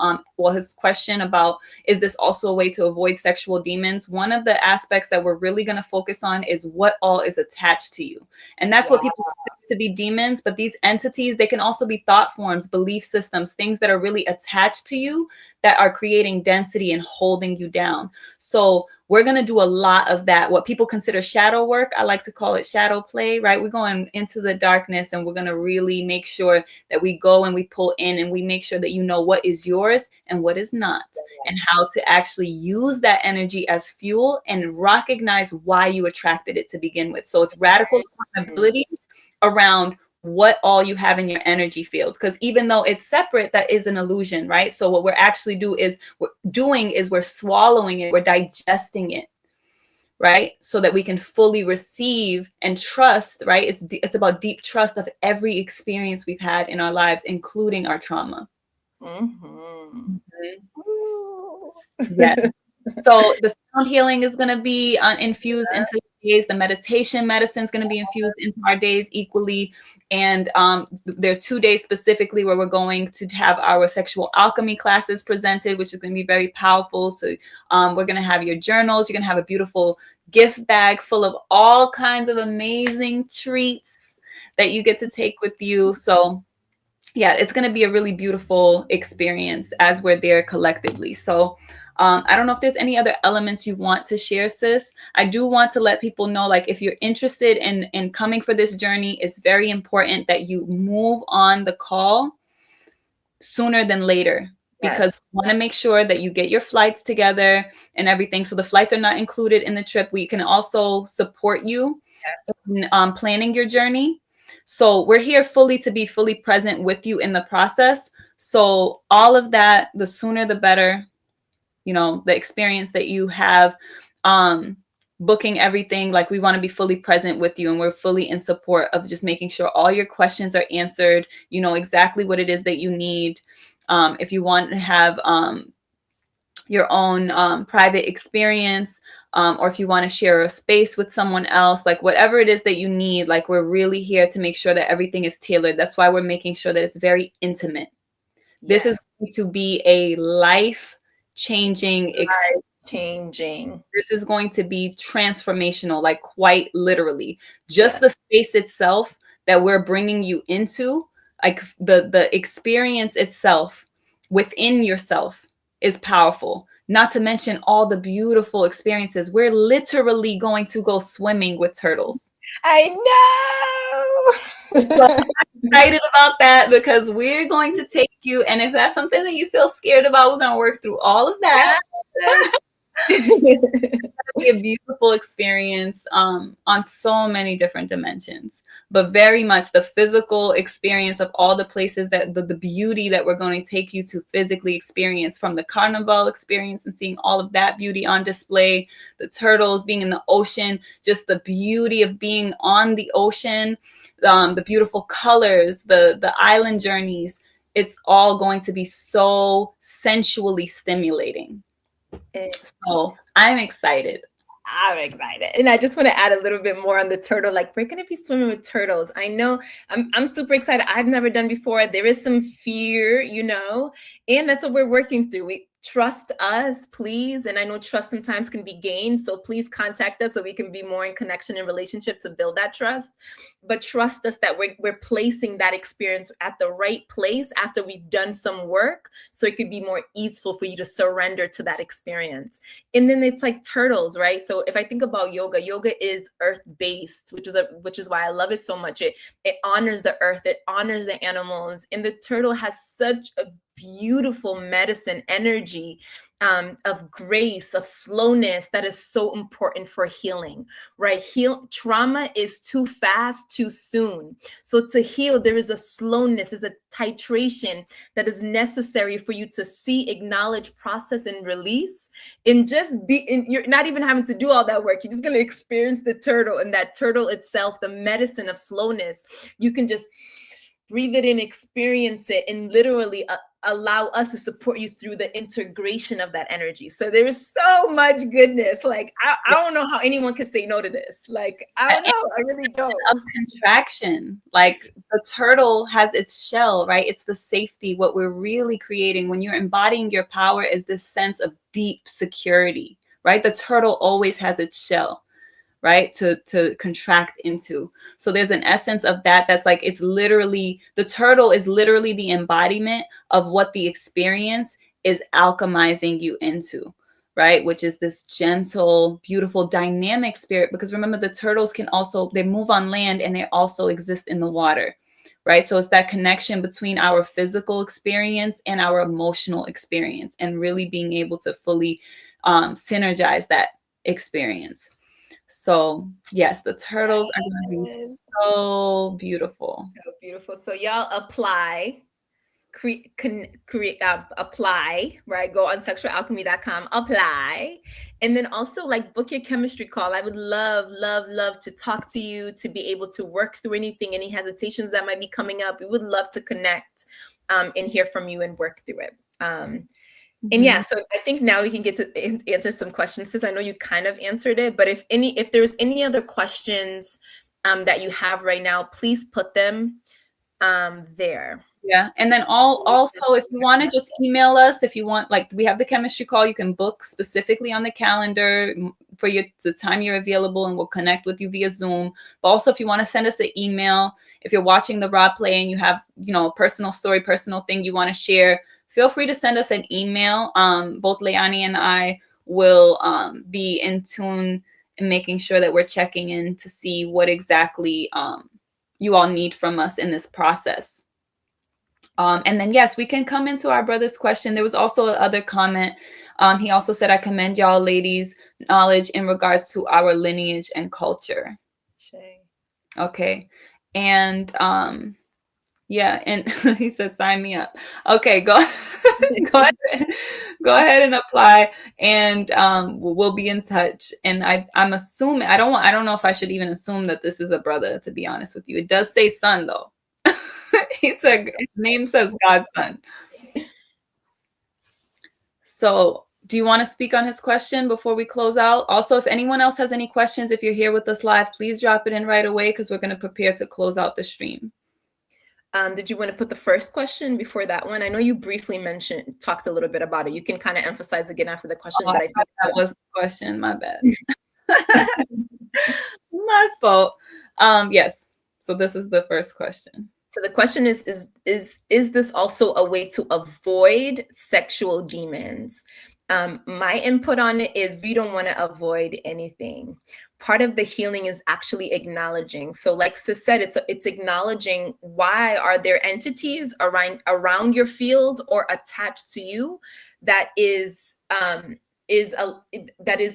his question about, is this also a way to avoid sexual demons? One of the aspects that we're really going to focus on is what all is attached to you. And that's what people consider to be demons. But these entities, they can also be thought forms, belief systems, things that are really attached to you that are creating density and holding you down. So we're going to do a lot of that, what people consider shadow work. I like to call it shadow play, right? We're going into the darkness and we're going to really make sure that we go and we pull in and we make sure that you know what is yours and what is not, and how to actually use that energy as fuel and recognize why you attracted it to begin with. So it's radical accountability around what all you have in your energy field, because even though it's separate, that is an illusion, right? So what we're actually doing is we're swallowing it, we're digesting it, right? So that we can fully receive and trust, right? It's about deep trust of every experience we've had in our lives, including our trauma. Yes. So the sound healing is going to be infused into the days. The meditation medicine is going to be infused into our days equally. And there are 2 days specifically where we're going to have our sexual alchemy classes presented, which is going to be very powerful. So we're going to have your journals. You're going to have a beautiful gift bag full of all kinds of amazing treats that you get to take with you. So yeah, it's going to be a really beautiful experience as we're there collectively. So I don't know if there's any other elements you want to share, sis. I do want to let people know, like, if you're interested in coming for this journey, it's very important that you move on the call sooner than later, because Yes. we want to make sure that you get your flights together and everything. So the flights are not included in the trip. We can also support you in planning your journey. So we're here fully to be fully present with you in the process. So all of that, the sooner the better. You know, the experience that you have, booking everything, like, we want to be fully present with you, and we're fully in support of just making sure all your questions are answered. You know exactly what it is that you need. If you want to have your own private experience, or if you want to share a space with someone else, like, whatever it is that you need, like, we're really here to make sure that everything is tailored. That's why we're making sure that it's very intimate. This is going to be a life-changing experience. Changing. This is going to be transformational, like, quite literally. Just the space itself that we're bringing you into, like, the experience itself within yourself is powerful. Not to mention all the beautiful experiences. We're literally going to go swimming with turtles. I know. So I'm excited about that, because we're going to take you. And if that's something that you feel scared about, we're going to work through all of that. It's going to be a beautiful experience on so many different dimensions, but very much the physical experience of all the places that the beauty that we're going to take you to physically experience, from the Carnival experience and seeing all of that beauty on display, the turtles, being in the ocean, just the beauty of being on the ocean, the beautiful colors, the island journeys. It's all going to be so sensually stimulating. So I'm excited. I'm excited. And I just want to add a little bit more on the turtle. Like, we're going to be swimming with turtles. I know I'm super excited. I've never done before. There is some fear, you know, and that's what we're working through. We trust us, please. And I know trust sometimes can be gained. So please contact us so we can be more in connection and relationship to build that trust. But trust us that we're placing that experience at the right place after we've done some work, so it could be more easeful for you to surrender to that experience. And then it's like turtles, right? So if I think about yoga, yoga is earth-based, which is why I love it so much. It honors the earth, it honors the animals, and the turtle has such a beautiful medicine energy, of grace, of slowness, that is so important for healing, right? Trauma is too fast, too soon. So to heal, there is a slowness, there's a titration that is necessary for you to see, acknowledge, process, and release. And just be, and you're not even having to do all that work. You're just going to experience the turtle, and that turtle itself, the medicine of slowness. You can just breathe it in, experience it, and literally allow us to support you through the integration of that energy. So there is so much goodness. Like, I don't know how anyone can say no to this. Like, I don't know. I really don't. Of contraction. Like, the turtle has its shell, right? It's the safety. What we're really creating when you're embodying your power is this sense of deep security, right? The turtle always has its shell, right, to contract into. So there's an essence of that that's like, it's literally, the turtle is literally the embodiment of what the experience is alchemizing you into, right? Which is this gentle, beautiful, dynamic spirit. Because remember, the turtles can also, they move on land and they also exist in the water, right? So it's that connection between our physical experience and our emotional experience, and really being able to fully synergize that experience. So yes, the turtles are going to be so beautiful. So beautiful. So y'all apply. Apply, right? Go on sexualalchemy.com, apply, and then also, like, book your chemistry call. I would love to talk to you, to be able to work through anything, any hesitations that might be coming up. We would love to connect, and hear from you and work through it. And yeah, so I think now we can get to answer some questions, since I know you kind of answered it, but if there's any other questions that you have right now, please put them there. Yeah. And then also, if you want to just email us, if you want, like, we have the chemistry call, you can book specifically on the calendar for the time you're available, and we'll connect with you via Zoom. But also, if you want to send us an email, if you're watching the raw play and you have, a personal story, personal thing you want to share, feel free to send us an email. Both Leyanne and I will be in tune and making sure that we're checking in to see what exactly you all need from us in this process. And then, yes, we can come into our brother's question. There was also another comment. He also said, I commend y'all ladies' knowledge in regards to our lineage and culture. Shay. Okay. And yeah, and he said, sign me up. Okay, go ahead and apply, and we'll be in touch. And I'm assuming, I don't know if I should even assume that this is a brother, to be honest with you. It does say son though. He said his name says Godson. So do you want to speak on his question before we close out? Also, if anyone else has any questions, if you're here with us live, please drop it in right away, because we're going to prepare to close out the stream. Did you want to put the first question before that one? I know you briefly talked a little bit about it. You can kind of emphasize again after the question. But I think that was the question. My bad. My fault. Yes. So this is the first question. So the question is this also a way to avoid sexual demons? My input on it is we don't want to avoid anything. Part of the healing is actually acknowledging. So like Sis said, it's acknowledging, why are there entities around your field or attached to you that is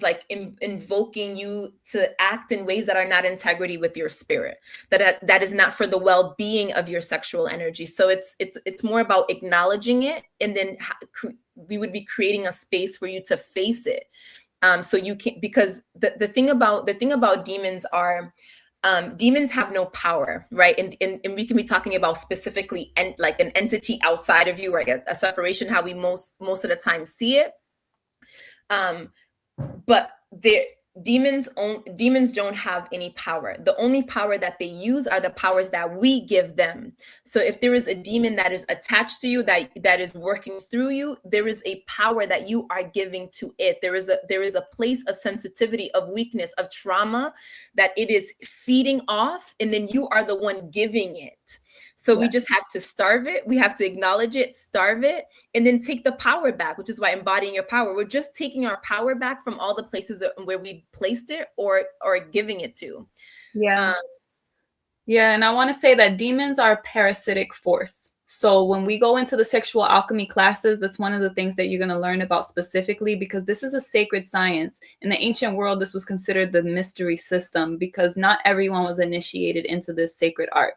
like invoking you to act in ways that are not integrity with your spirit, that is not for the well-being of your sexual energy. So it's more about acknowledging it, and then we would be creating a space for you to face it. So you can, because the thing about demons are, demons have no power, right? And we can be talking about specifically like an entity outside of you, right? A separation, how we most of the time see it. But demons don't have any power. The only power that they use are the powers that we give them. So if there is a demon that is attached to you, that is working through you, there is a power that you are giving to it. There is a place of sensitivity, of weakness, of trauma that it is feeding off, and then you are the one giving it. So we just have to starve it. We have to acknowledge it, starve it, and then take the power back, which is why embodying your power. We're just taking our power back from all the places where we placed it or giving it to. Yeah. Yeah. And I want to say that demons are a parasitic force. So when we go into the sexual alchemy classes, that's one of the things that you're going to learn about specifically, because this is a sacred science. In the ancient world, this was considered the mystery system, because not everyone was initiated into this sacred art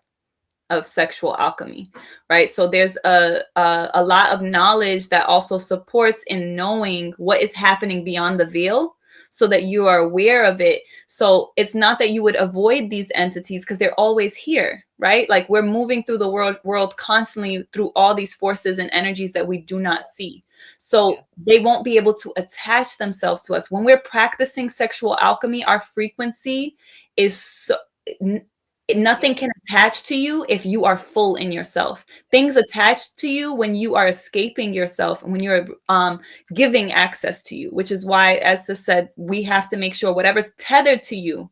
of sexual alchemy, right? So there's a lot of knowledge that also supports in knowing what is happening beyond the veil, so that you are aware of it. So it's not that you would avoid these entities, because they're always here, right? Like, we're moving through the world constantly through all these forces and energies that we do not see. So they won't be able to attach themselves to us. When we're practicing sexual alchemy, our frequency is so nothing can attach to you if you are full in yourself. Things attach to you when you are escaping yourself and when you're giving access to you, which is why, as Sis said, we have to make sure whatever's tethered to you,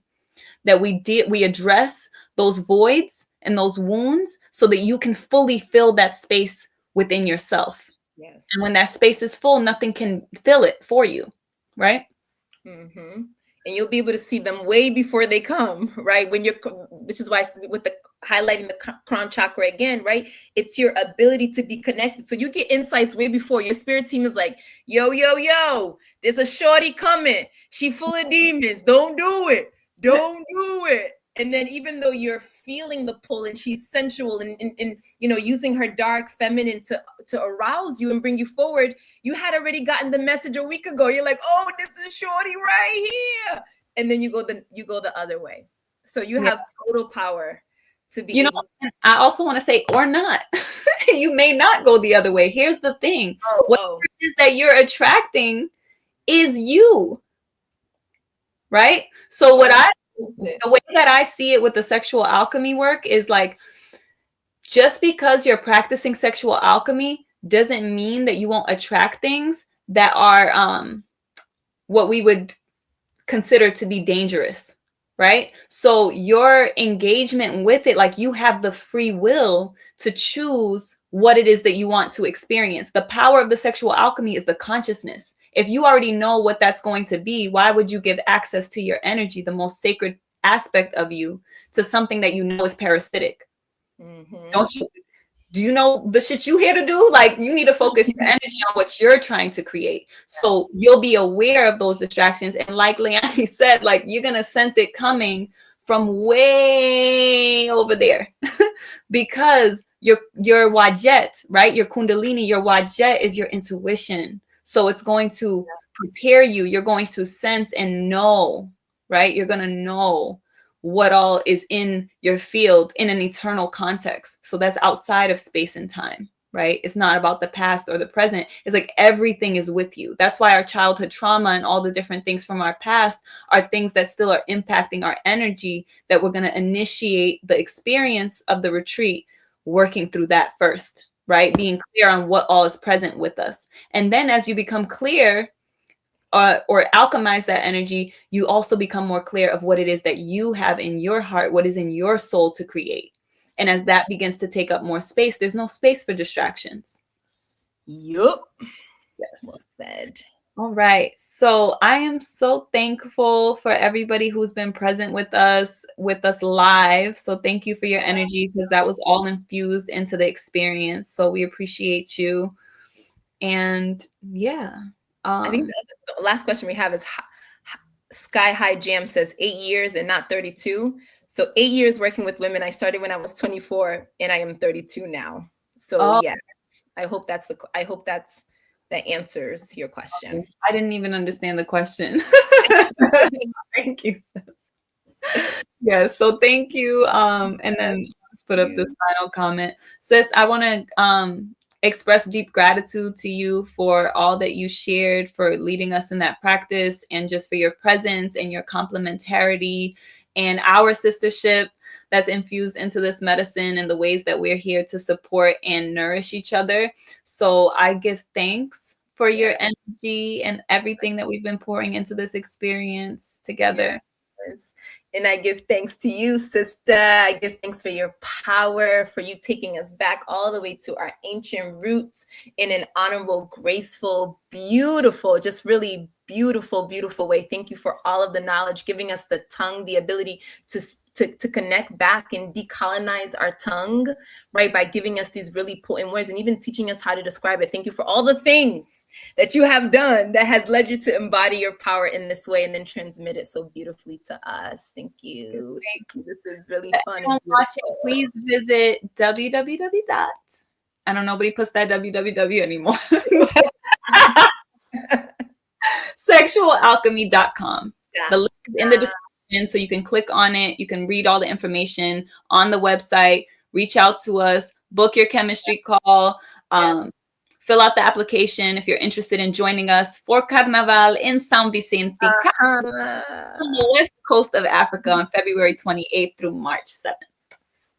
that we address those voids and those wounds, so that you can fully fill that space within yourself. Yes. And when that space is full, nothing can fill it for you, right? Mm-hmm. And you'll be able to see them way before they come, right? Which is why with the highlighting the crown chakra again, right? It's your ability to be connected. So you get insights way before your spirit team is like, yo, there's a shorty coming. She full of demons. Don't do it. Don't do it. And then even though you're feeling the pull and she's sensual and using her dark feminine to arouse you and bring you forward, you had already gotten the message a week ago. You're like, oh, this is shorty right here. And then you go the other way. So you have total power to be able to. I also want to say, or not. You may not go the other way. Here's the thing. What it is that you're attracting is you. Right? So the way that I see it with the sexual alchemy work is like, just because you're practicing sexual alchemy doesn't mean that you won't attract things that are what we would consider to be dangerous, right? So your engagement with it, like you have the free will to choose what it is that you want to experience. The power of the sexual alchemy is the consciousness. If you already know what that's going to be, why would you give access to your energy, the most sacred aspect of you, to something that you know is parasitic? Don't you? Do you know the shit you here to do? Like, you need to focus your energy on what you're trying to create. So you'll be aware of those distractions. And like Leyanne said, like, you're going to sense it coming from way over there because your wajet, right? Your kundalini, your wajet is your intuition. So it's going to prepare you. You're going to sense and know, right? You're going to know what all is in your field in an eternal context. So that's outside of space and time, right? It's not about the past or the present. It's like everything is with you. That's why our childhood trauma and all the different things from our past are things that still are impacting our energy, that we're going to initiate the experience of the retreat working through that first, right? Being clear on what all is present with us. And then as you become clear, or alchemize that energy, you also become more clear of what it is that you have in your heart, what is in your soul to create. And as that begins to take up more space, there's no space for distractions. Yup. Yes. Well said. All right. So I am so thankful for everybody who's been present with us live. So thank you for your energy, because that was all infused into the experience. So we appreciate you. And yeah. I think the last question we have is Sky High Jam says 8 years and not 32. So 8 years working with women. I started when I was 24 and I am 32 now. So yes, I hope that answers your question. I didn't even understand the question. Thank you. Yes, so thank you. And then let's put up this final comment. Sis, I want to express deep gratitude to you for all that you shared, for leading us in that practice, and just for your presence and your complementarity and our sistership that's infused into this medicine, and the ways that we're here to support and nourish each other. So I give thanks for your energy and everything that we've been pouring into this experience together. And I give thanks to you, sister. I give thanks for your power, for you taking us back all the way to our ancient roots in an honorable, graceful, beautiful, just really beautiful, beautiful way. Thank you for all of the knowledge, giving us the tongue, the ability to connect back and decolonize our tongue, right? By giving us these really potent words and even teaching us how to describe it. Thank you for all the things that you have done that has led you to embody your power in this way and then transmit it so beautifully to us. Thank you. Thank you. This is really fun. Everyone watching, please visit www. I don't know, nobody puts that www anymore. Sexualalkhemy.com. The link is in the description, so you can click on it. You can read all the information on the website. Reach out to us. Book your chemistry call. Fill out the application if you're interested in joining us for Carnival in Sao Vicente, on the west coast of Africa, on February 28th through March 7th.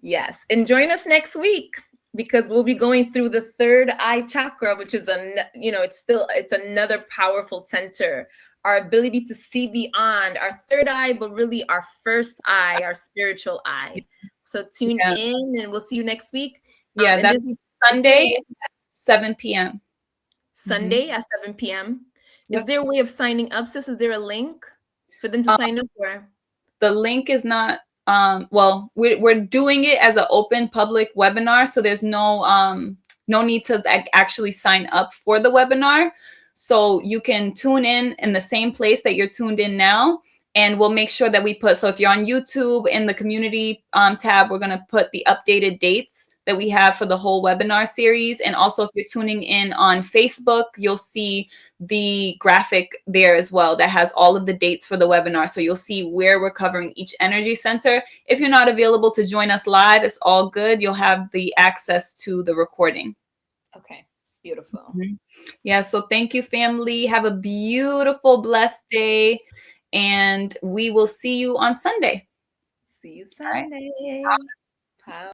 Yes, and join us next week, because we'll be going through the third eye chakra, which is it's another powerful center. Our ability to see beyond our third eye, but really our first eye, our spiritual eye. So tune in, and we'll see you next week. Yeah, that's Sunday at 7 p.m. Sunday at 7 p.m. Is there a way of signing up, sis? Is there a link for them to sign up? Or the link is not. Well, we're doing it as an open public webinar, so there's no need to actually sign up for the webinar. So you can tune in the same place that you're tuned in now, and we'll make sure that we put, so if you're on YouTube, in the community tab, we're going to put the updated dates that we have for the whole webinar series. And also, if you're tuning in on Facebook, you'll see the graphic there as well that has all of the dates for the webinar. So you'll see where we're covering each energy center. If you're not available to join us live, it's all good. You'll have the access to the recording. Okay, beautiful. Yeah, so thank you, family. Have a beautiful, blessed day. And we will see you on Sunday. See you Sunday.